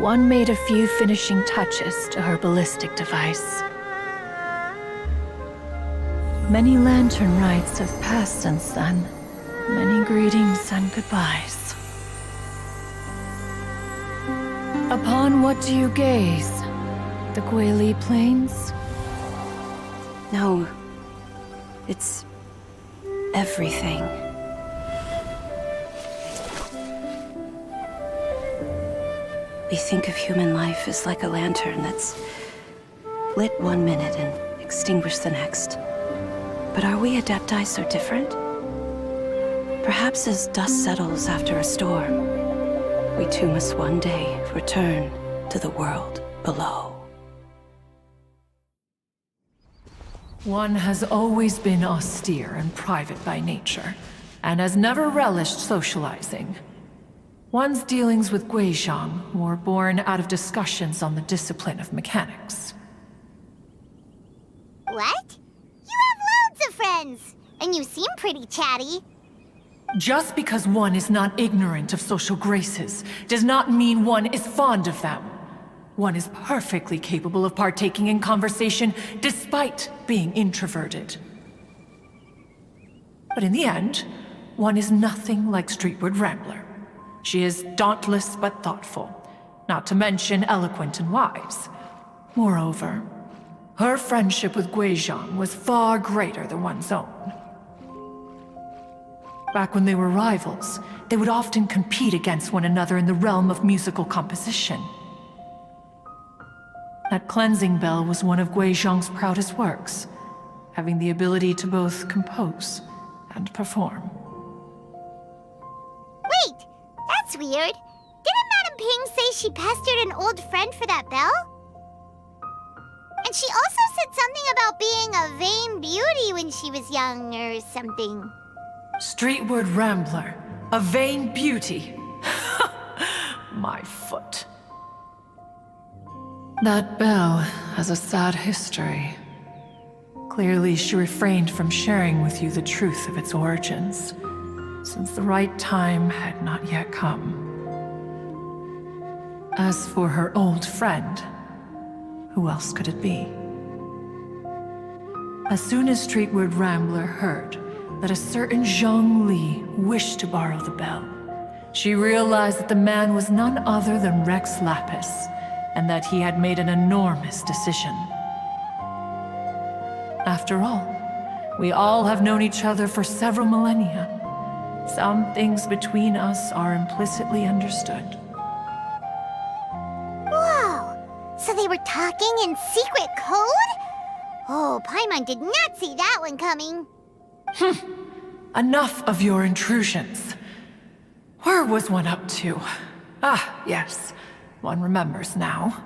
one made a few finishing touches to her ballistic device. Many lantern rites have passed since then. Many greetings and goodbyes. Upon what do you gaze? The Guili Plains? No. It's everything. We think of human life as like a lantern that's lit one minute and extinguished the next. But are we Adepti so different? Perhaps as dust settles after a storm, we too must one day return to the world below. One has always been austere and private by nature, and has never relished socializing. One's dealings with Guizhong were born out of discussions on the discipline of mechanics. What? You have loads of friends, and you seem pretty chatty. Just because one is not ignorant of social graces does not mean one is fond of them. One is perfectly capable of partaking in conversation despite being introverted. But in the end, one is nothing like Streetward Rambler. She is dauntless but thoughtful, not to mention eloquent and wise. Moreover, her friendship with Guizhong was far greater than one's own. Back when they were rivals, they would often compete against one another in the realm of musical composition. That cleansing bell was one of Guizhong's proudest works, having the ability to both compose and perform. Wait, that's weird. Didn't Madame Ping say she pestered an old friend for that bell? And she also said something about being a vain beauty when she was young or something. Streetward Rambler, a vain beauty. My foot. That bell has a sad history. Clearly, she refrained from sharing with you the truth of its origins, since the right time had not yet come. As for her old friend, who else could it be? As soon as Streetward Rambler heard that a certain Zhang Li wished to borrow the bell, she realized that the man was none other than Rex Lapis, and that he had made an enormous decision. After all, we all have known each other for several millennia. Some things between us are implicitly understood. Whoa! So they were talking in secret code? Oh, Paimon did not see that one coming. Enough of your intrusions. Where was one up to? Ah, yes. One remembers now.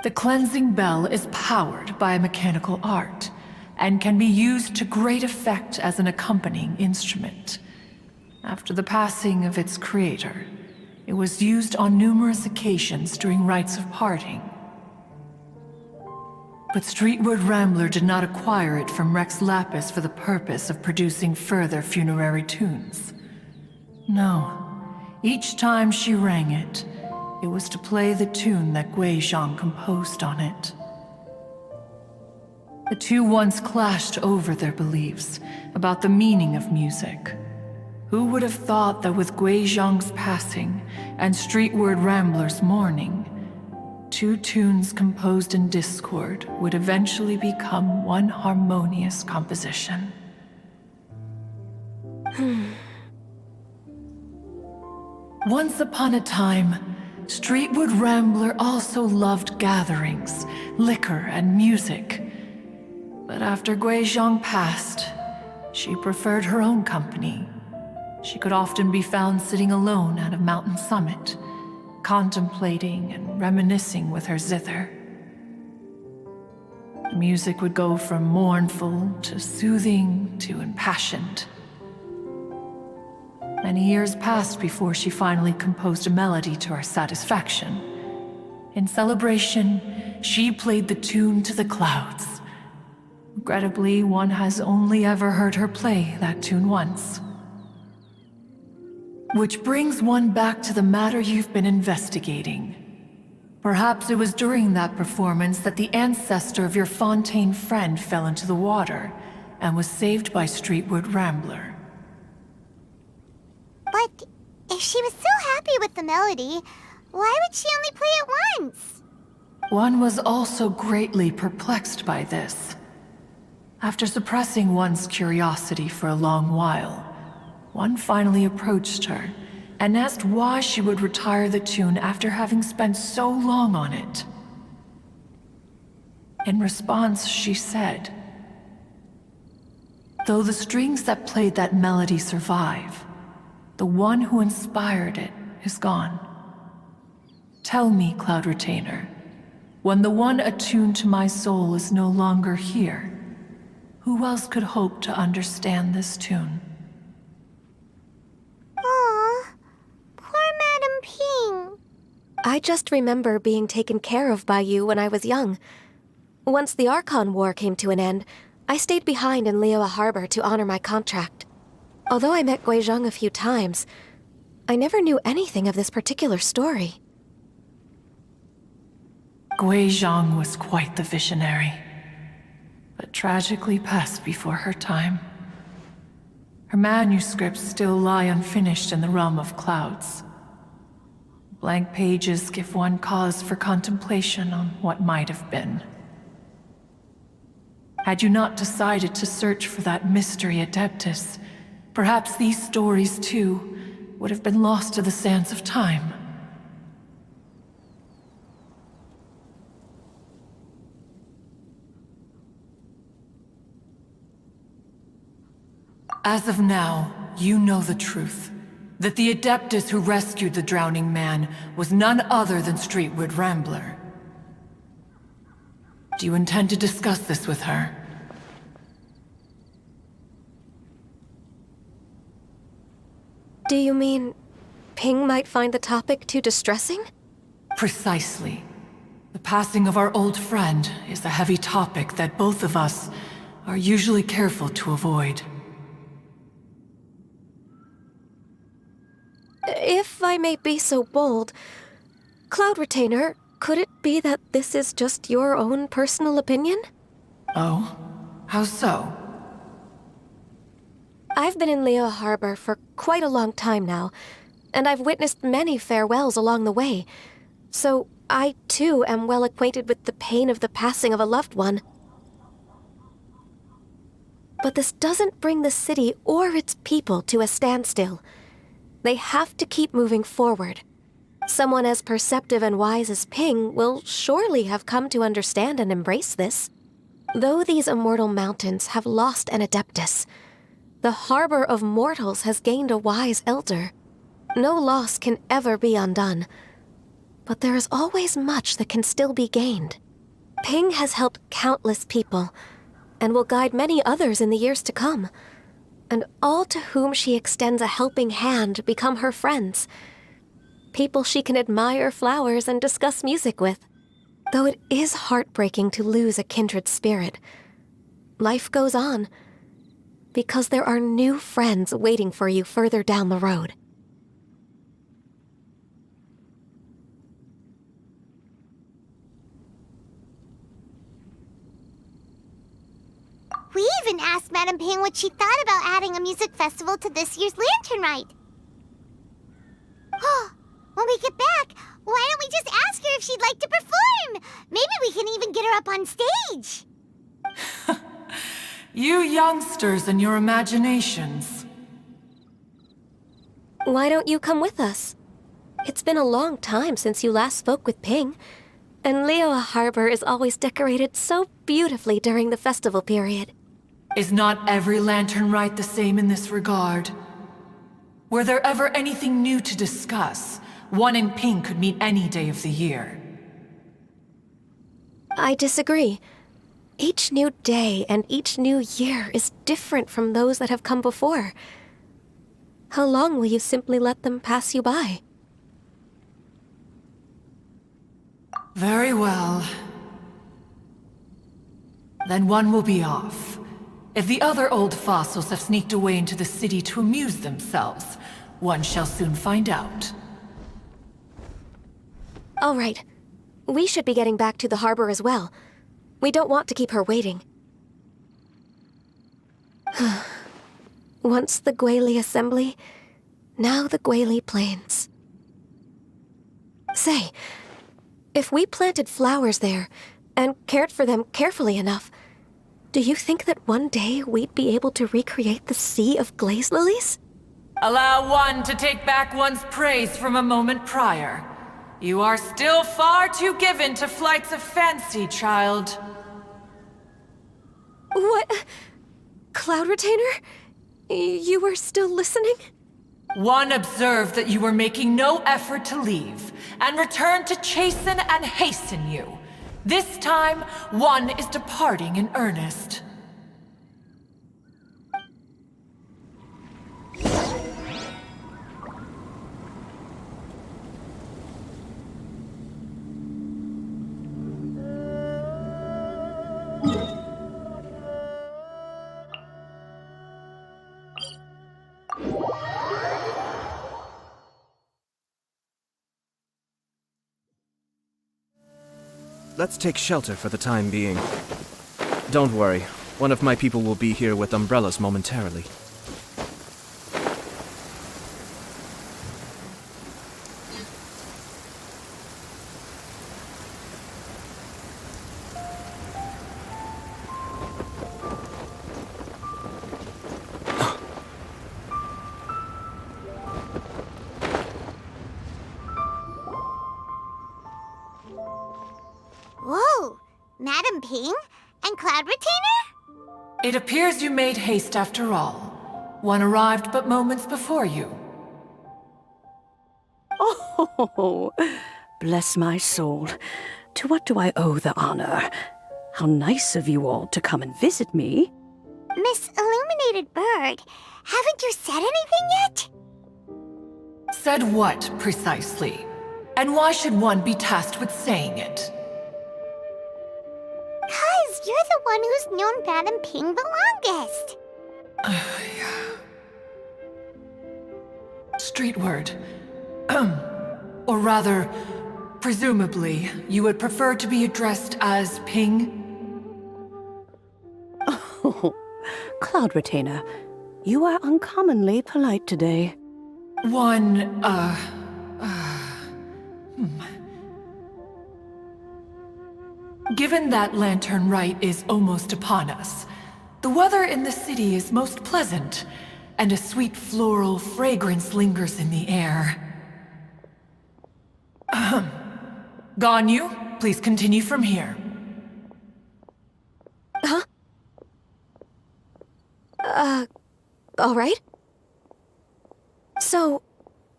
The cleansing bell is powered by a mechanical art, and can be used to great effect as an accompanying instrument. After the passing of its creator, it was used on numerous occasions during rites of parting. But Streetward Rambler did not acquire it from Rex Lapis for the purpose of producing further funerary tunes. No, each time she rang it, it was to play the tune that Gui Zhang composed on it. The two once clashed over their beliefs about the meaning of music. Who would have thought that with Gui Zhang's passing and Streetward Rambler's mourning, two tunes composed in discord would eventually become one harmonious composition? Once upon a time, Streetward Rambler also loved gatherings, liquor, and music. But after Gui Zhang passed, she preferred her own company. She could often be found sitting alone at a mountain summit, contemplating and reminiscing with her zither. The music would go from mournful to soothing to impassioned. Many years passed before she finally composed a melody to her satisfaction. In celebration, she played the tune to the clouds. Regrettably, one has only ever heard her play that tune once. Which brings one back to the matter you've been investigating. Perhaps it was during that performance that the ancestor of your Fontaine friend fell into the water and was saved by Streetward Rambler. But if she was so happy with the melody, why would she only play it once? One was also greatly perplexed by this. After suppressing one's curiosity for a long while, one finally approached her and asked why she would retire the tune after having spent so long on it. In response, she said, "Though the strings that played that melody survive, the one who inspired it is gone. Tell me, Cloud Retainer, when the one attuned to my soul is no longer here, who else could hope to understand this tune?" Aw, poor Madam Ping. I just remember being taken care of by you when I was young. Once the Archon War came to an end, I stayed behind in Liyue Harbor to honor my contract. Although I met Gui Zhang a few times, I never knew anything of this particular story. Gui Zhang was quite the visionary, but tragically passed before her time. Her manuscripts still lie unfinished in the realm of clouds. Blank pages give one cause for contemplation on what might have been. Had you not decided to search for that mystery Adeptus, perhaps these stories, too, would have been lost to the sands of time. As of now, you know the truth. That the Adeptus who rescued the drowning man was none other than Streetward Rambler. Do you intend to discuss this with her? Do you mean Ping might find the topic too distressing? Precisely. The passing of our old friend is a heavy topic that both of us are usually careful to avoid. If I may be so bold, Cloud Retainer, could it be that this is just your own personal opinion? Oh? How so? I've been in Liyue Harbor for quite a long time now, and I've witnessed many farewells along the way, so I too am well acquainted with the pain of the passing of a loved one. But this doesn't bring the city or its people to a standstill. They have to keep moving forward. Someone as perceptive and wise as Ping will surely have come to understand and embrace this. Though these immortal mountains have lost an Adeptus, the harbor of mortals has gained a wise elder. No loss can ever be undone, but there is always much that can still be gained. Ping has helped countless people, and will guide many others in the years to come. And all to whom she extends a helping hand become her friends. People she can admire flowers and discuss music with. Though it is heartbreaking to lose a kindred spirit, life goes on, because there are new friends waiting for you further down the road. We even asked Madame Ping what she thought about adding a music festival to this year's Lantern Rite. Oh, when we get back, why don't we just ask her if she'd like to perform? Maybe we can even get her up on stage. You youngsters and your imaginations. Why don't you come with us? It's been a long time since you last spoke with Ping, and Liyue Harbor is always decorated so beautifully during the festival period. Is not every Lantern Rite the same in this regard? Were there ever anything new to discuss? One in Ping could meet any day of the year. I disagree. Each new day and each new year is different from those that have come before. How long will you simply let them pass you by? Very well. Then one will be off. If the other old fossils have sneaked away into the city to amuse themselves, one shall soon find out. All right. We should be getting back to the harbor as well. We don't want to keep her waiting. Once the Guili Assembly, now the Guili Plains. Say, if we planted flowers there and cared for them carefully enough, do you think that one day we'd be able to recreate the sea of glaze lilies? Allow one to take back one's praise from a moment prior. You are still far too given to flights of fancy, child. What? Cloud Retainer? You were still listening? One observed that you were making no effort to leave, and returned to chasten and hasten you. This time, one is departing in earnest. Let's take shelter for the time being. Don't worry, one of my people will be here with umbrellas momentarily. Whoa, Madame Ping and Cloud Retainer? It appears you made haste after all. One arrived but moments before you. Oh, bless my soul. To what do I owe the honor? How nice of you all to come and visit me. Miss Illuminated Bird, haven't you said anything yet? Said what, precisely? And why should one be tasked with saying it? 'Cause you're the one who's known Madame Ping the longest. Street word. Or rather, presumably, you would prefer to be addressed as Ping? Oh, Cloud Retainer, you are uncommonly polite today. Given that Lantern Rite is almost upon us, the weather in the city is most pleasant, and a sweet floral fragrance lingers in the air. Ganyu, please continue from here. Huh? All right. So,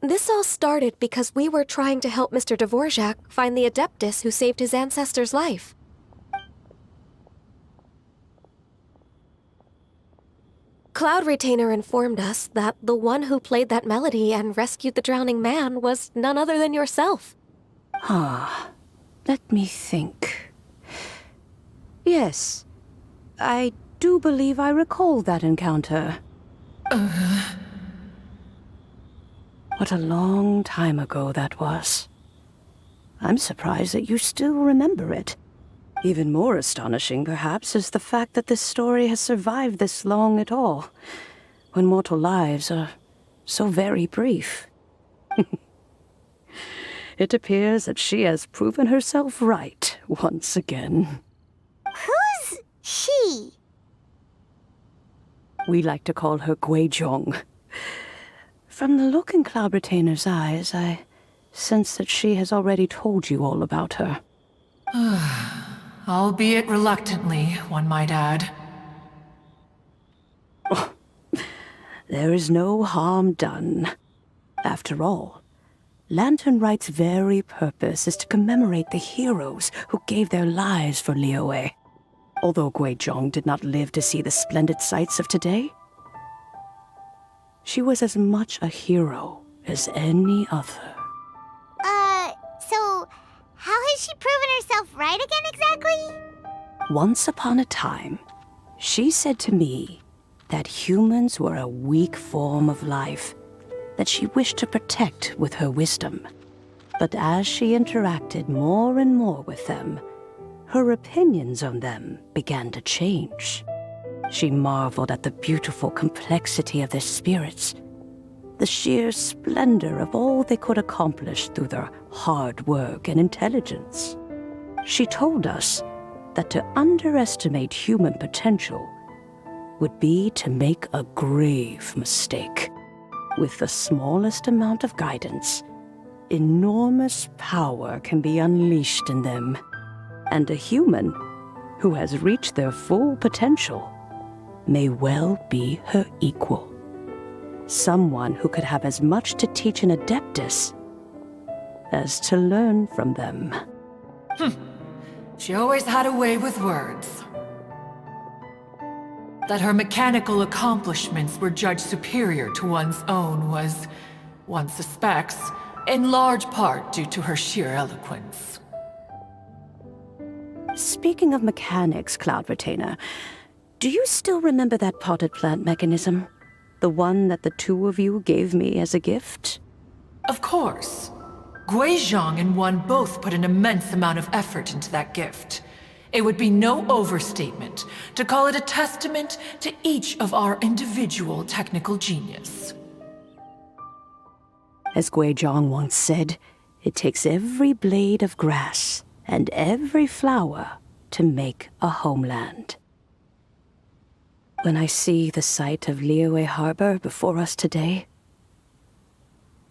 this all started because we were trying to help Mr. Dvorak find the Adeptus who saved his ancestor's life. Cloud Retainer informed us that the one who played that melody and rescued the drowning man was none other than yourself. Let me think. Yes, I do believe I recall that encounter. What a long time ago that was. I'm surprised that you still remember it. Even more astonishing, perhaps, is the fact that this story has survived this long at all, when mortal lives are so very brief. It appears that she has proven herself right once again. Who's she? We like to call her Guizhong. From the look in Cloud Retainer's eyes, I sense that she has already told you all about her. Albeit reluctantly, one might add. There is no harm done. After all, Lantern Right's very purpose is to commemorate the heroes who gave their lives for Liyue. Although Guizhong did not live to see the splendid sights of today, she was as much a hero as any other. So how has she proven herself right again exactly? Once upon a time, she said to me that humans were a weak form of life that she wished to protect with her wisdom. But as she interacted more and more with them, her opinions on them began to change. She marveled at the beautiful complexity of their spirits, the sheer splendor of all they could accomplish through their hard work and intelligence. She told us that to underestimate human potential would be to make a grave mistake. With the smallest amount of guidance, enormous power can be unleashed in them, and a human who has reached their full potential may well be her equal. Someone who could have as much to teach an Adeptus as to learn from them. She always had a way with words. That her mechanical accomplishments were judged superior to one's own was, one suspects, in large part due to her sheer eloquence. Speaking of mechanics, Cloud Retainer, do you still remember that potted plant mechanism? The one that the two of you gave me as a gift? Of course. Guizhong and one both put an immense amount of effort into that gift. It would be no overstatement to call it a testament to each of our individual technical genius. As Guizhong once said, it takes every blade of grass and every flower to make a homeland. When I see the sight of Liyue Harbor before us today,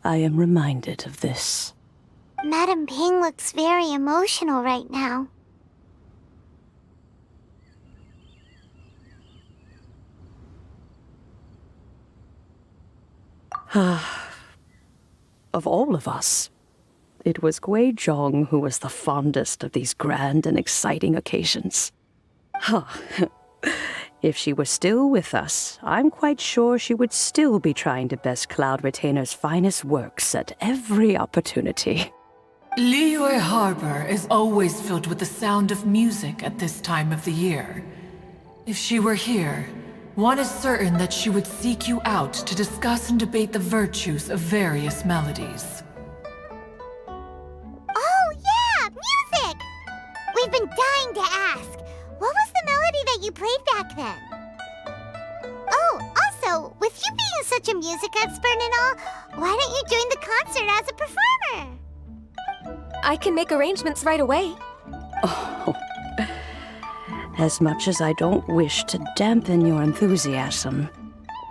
I am reminded of this. Madame Ping looks very emotional right now. Of all of us, it was Guizhong who was the fondest of these grand and exciting occasions. If she were still with us, I'm quite sure she would still be trying to best Cloud Retainer's finest works at every opportunity. Liyue Harbor is always filled with the sound of music at this time of the year. If she were here, one is certain that she would seek you out to discuss and debate the virtues of various melodies. Oh yeah, music! We've been dying to ask. What was the melody that you played back then? Oh, also, with you being such a music expert and all, why don't you join the concert as a performer? I can make arrangements right away. Oh, as much as I don't wish to dampen your enthusiasm,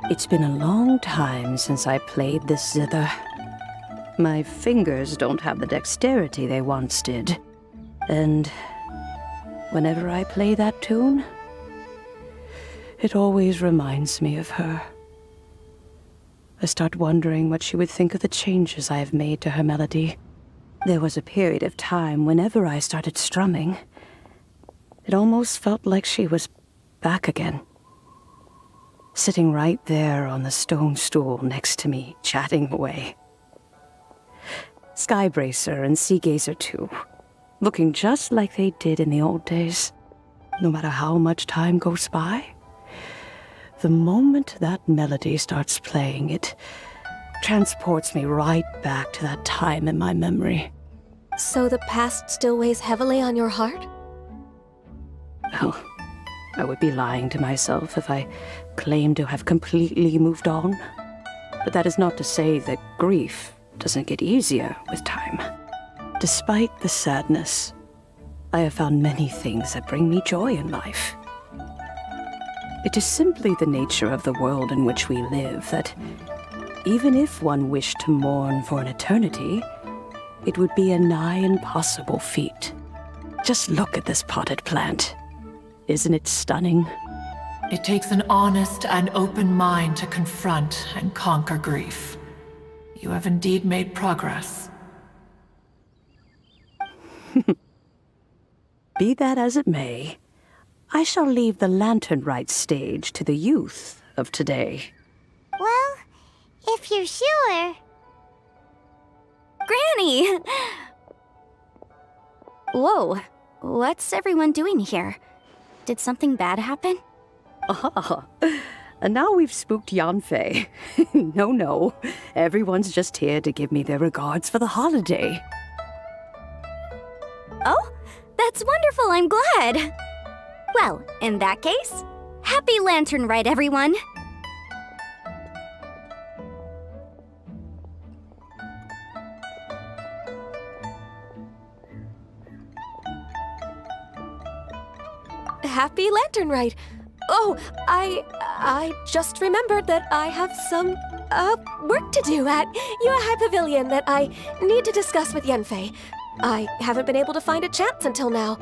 it's been a long time since I played this zither. My fingers don't have the dexterity they once did, and whenever I play that tune, it always reminds me of her. I start wondering what she would think of the changes I have made to her melody. There was a period of time whenever I started strumming, it almost felt like she was back again. sitting right there on the stone stool next to me, chatting away. Skybracer and Seagazer too, looking just like they did in the old days. No matter how much time goes by, the moment that melody starts playing, it transports me right back to that time in my memory. So the past still weighs heavily on your heart? Well, I would be lying to myself if I claimed to have completely moved on. But that is not to say that grief doesn't get easier with time. Despite the sadness, I have found many things that bring me joy in life. It is simply the nature of the world in which we live that even if one wished to mourn for an eternity, it would be a nigh impossible feat. Just look at this potted plant. Isn't it stunning? It takes an honest and open mind to confront and conquer grief. You have indeed made progress. Be that as it may, I shall leave the Lantern Rite stage to the youth of today. Well, if you're sure. Granny! Whoa, what's everyone doing here? Did something bad happen? Ah, and now we've spooked Yanfei. No, everyone's just here to give me their regards for the holiday. Oh, that's wonderful, I'm glad! Well, in that case, happy Lantern Rite, everyone! Happy Lantern Rite! Oh, I just remembered that I have some, work to do at Yuehai Pavilion that I need to discuss with Yanfei. I haven't been able to find a chance until now.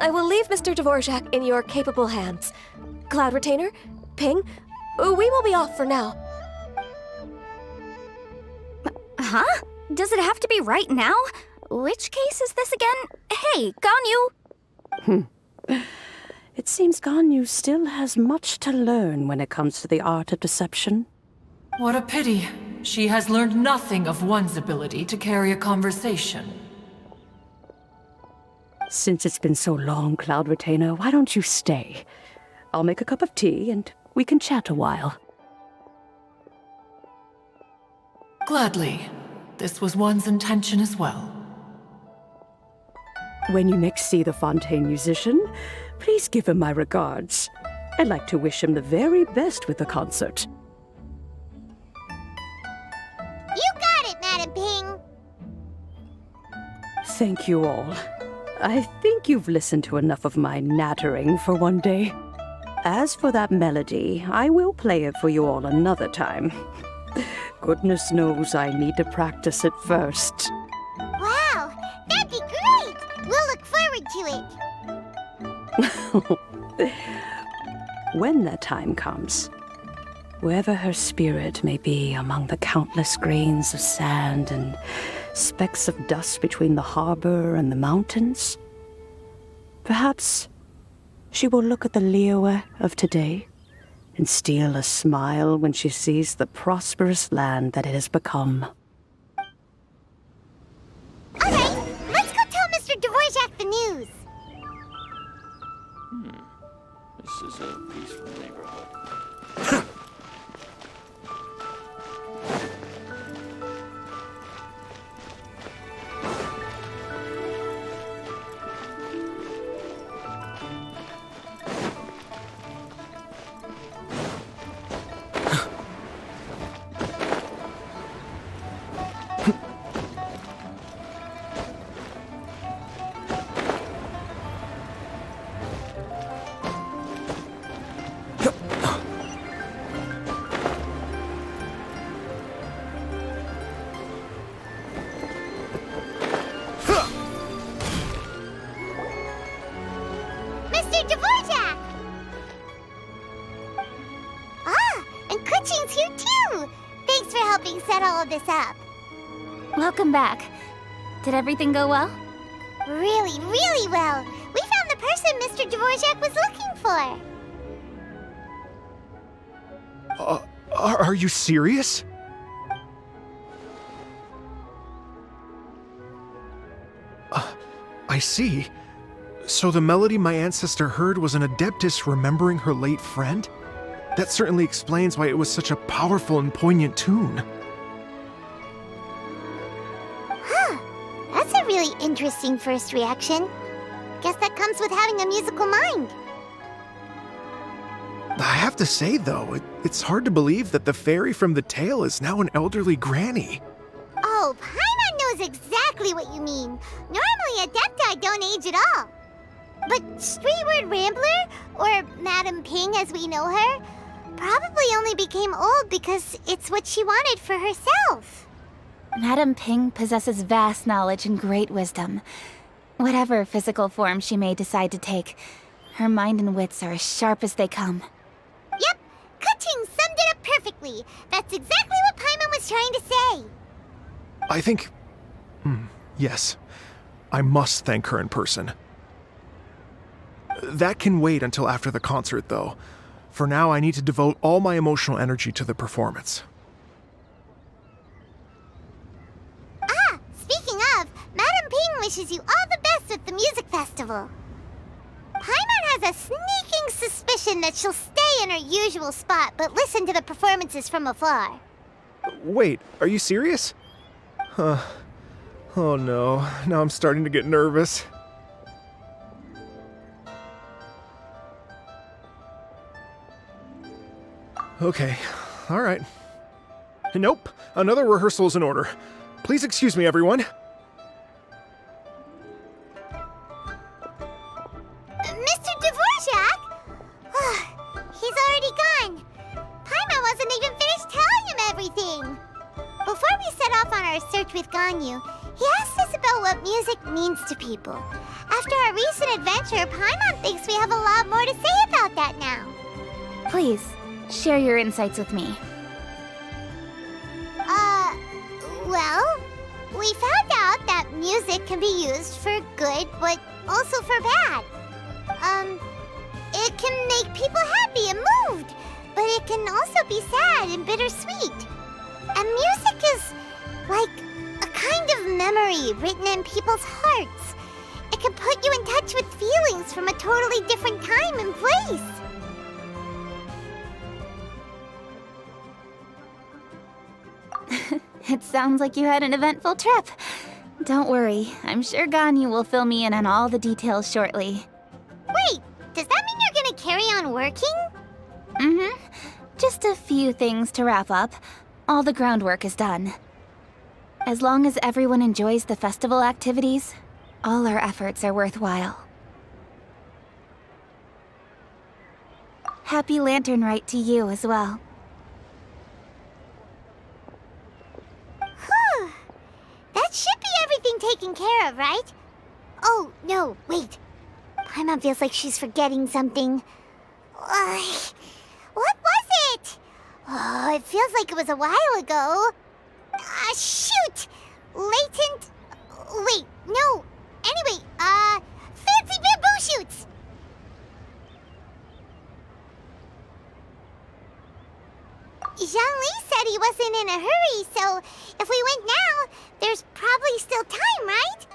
I will leave Mr. Dvorak in your capable hands. Cloud Retainer, Ping, we will be off for now. Huh? Does it have to be right now? Which case is this again? Hey, Ganyu! It seems Ganyu still has much to learn when it comes to the art of deception. What a pity. She has learned nothing of one's ability to carry a conversation. Since it's been so long, Cloud Retainer, why don't you stay? I'll make a cup of tea and we can chat a while. Gladly. This was one's intention as well. When you next see the Fontaine musician, please give him my regards. I'd like to wish him the very best with the concert. You got it, Madam Ping! Thank you all. I think you've listened to enough of my nattering for one day. As for that melody, I will play it for you all another time. Goodness knows I need to practice it first. Wow, that'd be great! We'll look forward to it. When that time comes, wherever her spirit may be among the countless grains of sand and specks of dust between the harbor and the mountains, perhaps she will look at the Liyue of today and steal a smile when she sees the prosperous land that it has become. All right, let's go tell Mr. Dvorak the news. This is a peaceful neighborhood. Mr. Dvorak! Ah, and Kuchin's here too! Thanks for helping set all of this up. Welcome back. Did everything go well? Really, really well. We found the person Mr. Dvorak was looking for. Are you serious? I see. So the melody my ancestor heard was an adeptus remembering her late friend? That certainly explains why it was such a powerful and poignant tune. Huh. That's a really interesting first reaction. Guess that comes with having a musical mind. I have to say, though, it's hard to believe that the fairy from the tale is now an elderly granny. Oh, Paimon knows exactly what you mean. Normally, Adepti don't age at all. But Streetward Rambler, or Madam Ping as we know her, probably only became old because it's what she wanted for herself. Madam Ping possesses vast knowledge and great wisdom. Whatever physical form she may decide to take, her mind and wits are as sharp as they come. Yep, Kuching summed it up perfectly. That's exactly what Paimon was trying to say. I think... yes. I must thank her in person. That can wait until after the concert, though. For now, I need to devote all my emotional energy to the performance. Ah, speaking of, Madam Ping wishes you all the best with the music festival. Paimon has a sneaking suspicion that she'll stay in her usual spot, but listen to the performances from afar. Wait, are you serious? Huh. Oh no, now I'm starting to get nervous. Okay, alright. Nope, another rehearsal is in order. Please excuse me, everyone. Mr. Dvorak? He's already gone. Paimon wasn't even finished telling him everything. Before we set off on our search with Ganyu, he asked us about what music means to people. After our recent adventure, Paimon thinks we have a lot more to say about that now. Please, share your insights with me. Well, we found out that music can be used for good, but also for bad. It can make people happy and moved, but it can also be sad and bittersweet. And music is like a kind of memory written in people's hearts. It can put you in touch with feelings from a totally different time and place. It sounds like you had an eventful trip. Don't worry, I'm sure Ganyu will fill me in on all the details shortly. Wait, does that mean you're gonna carry on working? Mm-hmm. Just a few things to wrap up. All the groundwork is done. As long as everyone enjoys the festival activities, all our efforts are worthwhile. Happy Lantern Rite to you as well. Whew. That should be everything taken care of, right? Oh, no, wait. Paimon feels like she's forgetting something. What was it? Oh, it feels like it was a while ago. Shoot! Latent... Wait, no. Anyway, fancy bamboo shoots! Zhang-Li said he wasn't in a hurry, so if we went now, there's probably still time, right?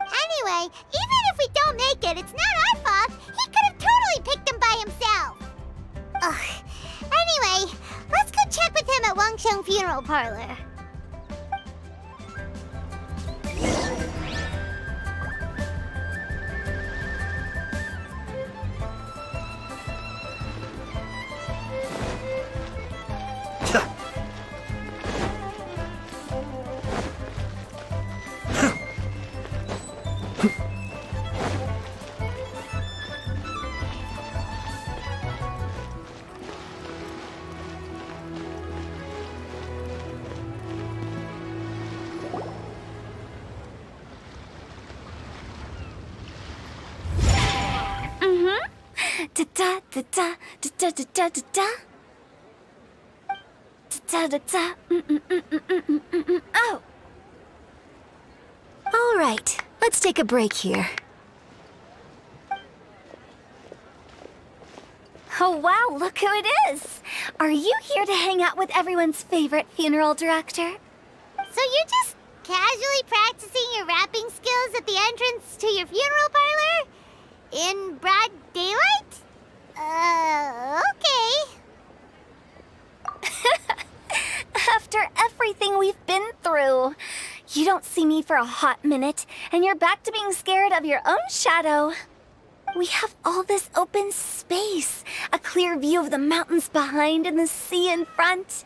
Anyway, even if we don't make it, it's not our fault. He could have totally picked them by himself. Ugh. Anyway, let's go check with him at Wangsheng Funeral Parlor. Da da da da da da da da da. Da da da. Oh. All right, let's take a break here. Oh wow, look who it is! Are you here to hang out with everyone's favorite funeral director? So you're just casually practicing your rapping skills at the entrance to your funeral parlor? In broad daylight? Okay. After everything we've been through, you don't see me for a hot minute, and you're back to being scared of your own shadow. We have all this open space, a clear view of the mountains behind and the sea in front.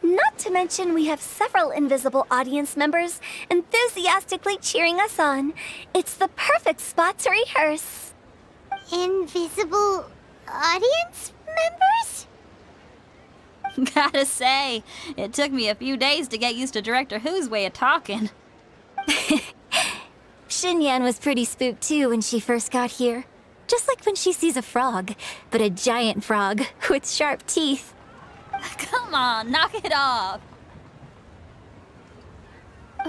Not to mention we have several invisible audience members enthusiastically cheering us on. It's the perfect spot to rehearse. Invisible audience members? Gotta say, it took me a few days to get used to Director Who's way of talking. Xinyan was pretty spooked too when she first got here. Just like when she sees a frog, but a giant frog with sharp teeth. Come on, knock it off.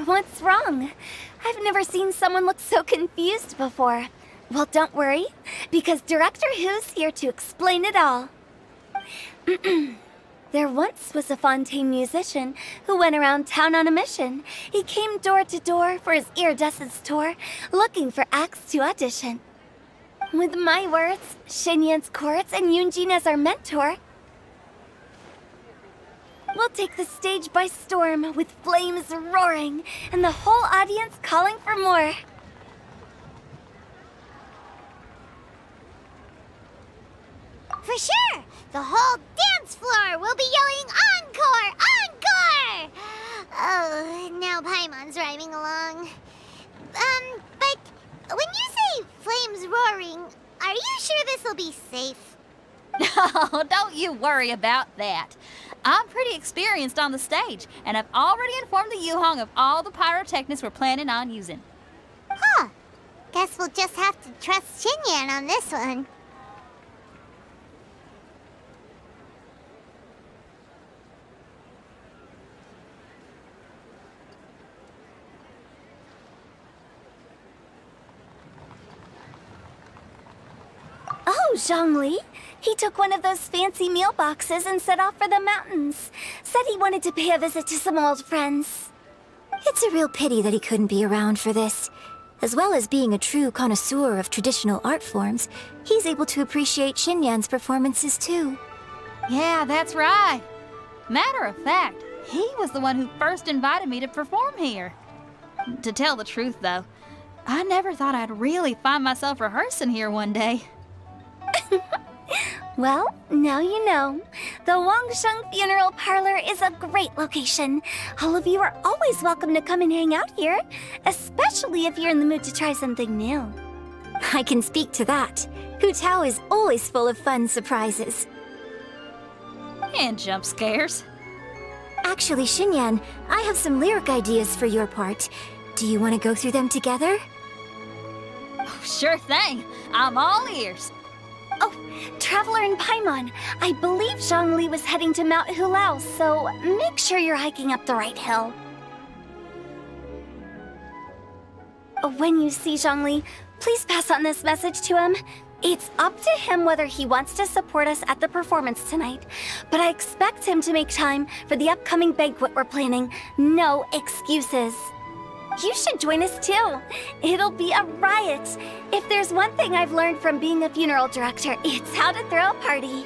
What's wrong? I've never seen someone look so confused before. Well, don't worry, because Director Who's here to explain it all. There once was a Fontaine musician who went around town on a mission. He came door to door for his iridescence tour, looking for acts to audition. With my words, Xinyan's chords, and Yunjin as our mentor, we'll take the stage by storm with flames roaring and the whole audience calling for more. For sure! The whole dance floor will be yelling encore! Encore! Oh, now Paimon's rhyming along. But when you say flames roaring, are you sure this'll be safe? No, don't you worry about that. I'm pretty experienced on the stage, and I've already informed the Yuhong of all the pyrotechnics we're planning on using. Huh. Guess we'll just have to trust Xinyan on this one. Oh, Zhongli. He took one of those fancy meal boxes and set off for the mountains. Said he wanted to pay a visit to some old friends. It's a real pity that he couldn't be around for this. As well as being a true connoisseur of traditional art forms, he's able to appreciate Xinyan's performances too. Yeah, that's right. Matter of fact, he was the one who first invited me to perform here. To tell the truth, though, I never thought I'd really find myself rehearsing here one day. Well, now you know. The Wangsheng Funeral Parlor is a great location. All of you are always welcome to come and hang out here, especially if you're in the mood to try something new. I can speak to that. Hu Tao is always full of fun surprises. And jump scares. Actually, Xinyan, I have some lyric ideas for your part. Do you want to go through them together? Oh, sure thing. I'm all ears. Oh, Traveler and Paimon, I believe Zhongli was heading to Mount Hulao, so make sure you're hiking up the right hill. When you see Zhongli, please pass on this message to him. It's up to him whether he wants to support us at the performance tonight, but I expect him to make time for the upcoming banquet we're planning. No excuses. You should join us too. It'll be a riot. If there's one thing I've learned from being a funeral director, it's how to throw a party.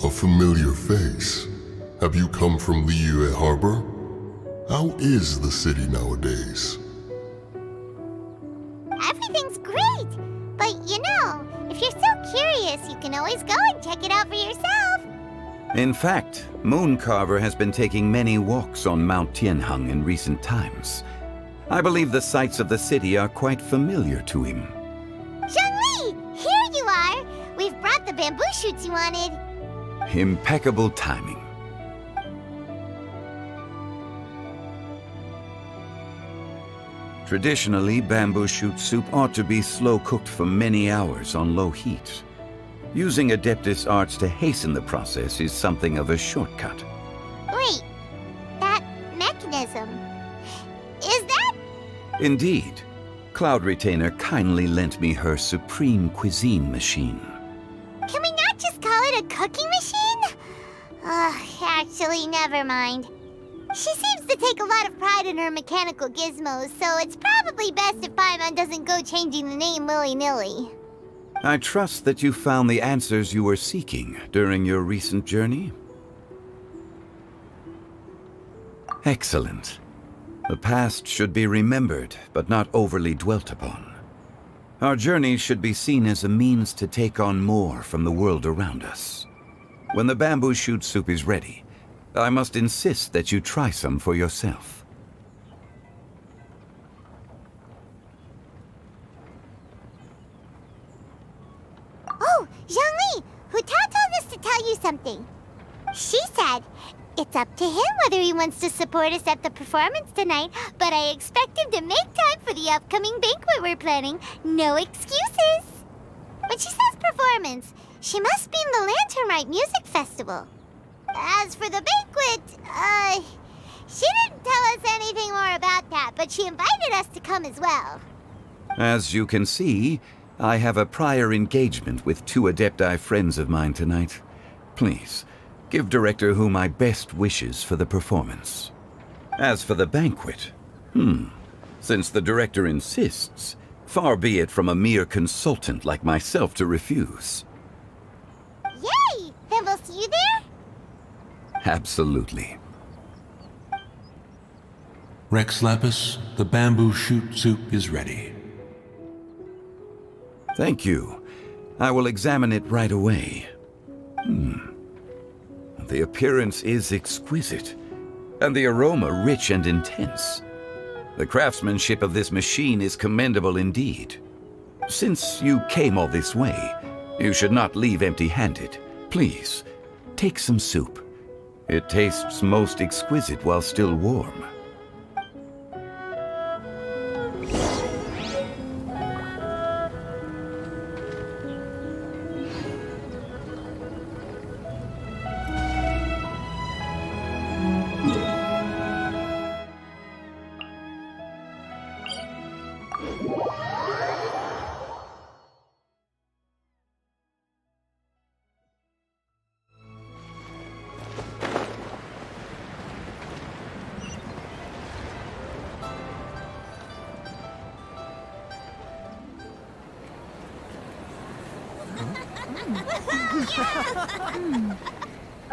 A familiar face. Have you come from Liyue Harbor? How is the city nowadays? sounds great. But if you're so curious, you can always go and check it out for yourself. In fact, Mooncarver has been taking many walks on Mount Tianheng in recent times. I believe the sights of the city are quite familiar to him. Zhongli, here you are. We've brought the bamboo shoots you wanted. Impeccable timing. Traditionally, bamboo shoot soup ought to be slow-cooked for many hours on low heat. Using Adeptus arts to hasten the process is something of a shortcut. Wait, that mechanism, is that? Indeed. Cloud Retainer kindly lent me her supreme cuisine machine. Can we not just call it a cooking machine? Actually, never mind. She seems to take a lot of pride in her mechanical gizmos, so it's probably best if Paimon doesn't go changing the name willy-nilly. I trust that you found the answers you were seeking during your recent journey. Excellent. The past should be remembered, but not overly dwelt upon. Our journey should be seen as a means to take on more from the world around us. When the bamboo shoot soup is ready, I must insist that you try some for yourself. Oh, Zhongli! Huta told us to tell you something. She said, it's up to him whether he wants to support us at the performance tonight, but I expect him to make time for the upcoming banquet we're planning. No excuses! When she says performance, she must mean the Lantern Rite Music Festival. As for the banquet, she didn't tell us anything more about that, but she invited us to come as well. As you can see, I have a prior engagement with 2 Adepti friends of mine tonight. Please, give Director Hu my best wishes for the performance. As for the banquet, since the Director insists, far be it from a mere consultant like myself to refuse. Yay! Then we'll see you there? Absolutely. Rex Lapis, the bamboo shoot soup is ready. Thank you. I will examine it right away. The appearance is exquisite, and the aroma rich and intense. The craftsmanship of this machine is commendable indeed. Since you came all this way, you should not leave empty-handed. Please, take some soup. It tastes most exquisite while still warm.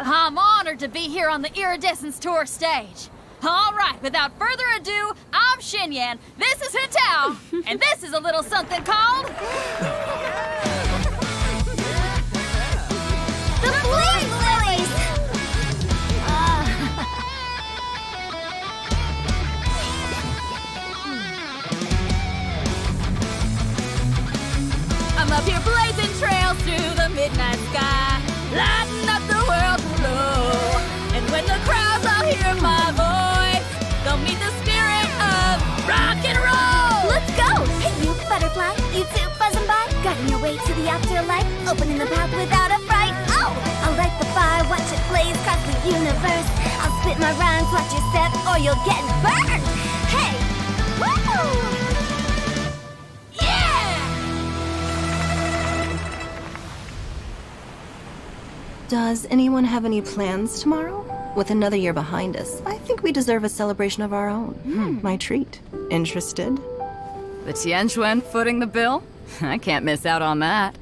I'm honored to be here on the Iridescence Tour stage. All right, without further ado, I'm Xinyan, this is Hintao, and this is a little something called... The Blaze Lilies! I'm up here blazing trails through the midnight sky, lighting up the world below. And when the crowds all hear my voice, they'll meet the spirit of rock and roll. Let's go! Hey, you butterfly, you too buzzing by, guiding your way to the afterlife, opening the path without a fright. Oh, I'll light the fire, watch it blaze across the universe. I'll spit my rhymes, watch you set, or you'll get burned. Hey, woo! Does anyone have any plans tomorrow? With another year behind us, I think we deserve a celebration of our own. My treat. Interested? The Tianquan footing the bill? I can't miss out on that.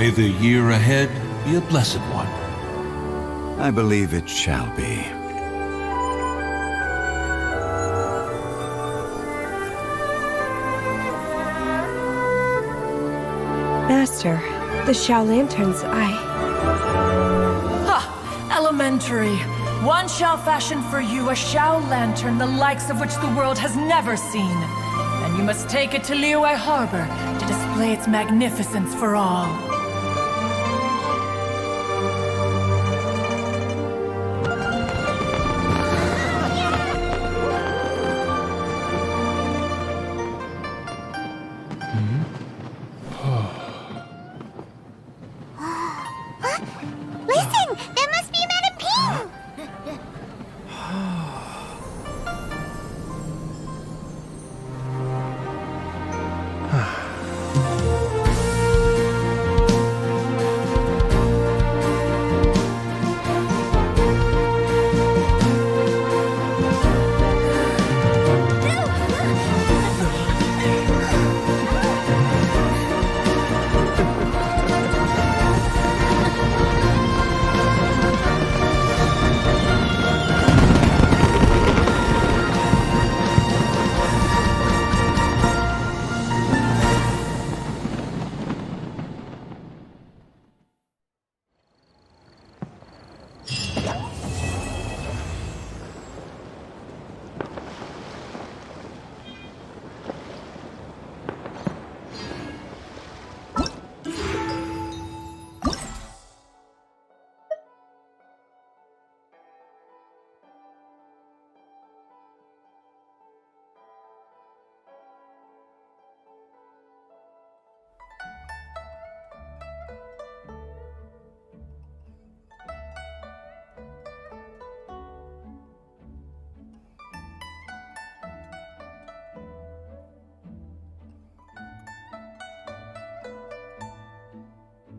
May the year ahead be a blessed one. I believe it shall be. Master, the Xiao Lanterns, Ha! Elementary. One shall fashion for you a Xiao Lantern the likes of which the world has never seen. And you must take it to Liyue Harbor to display its magnificence for all.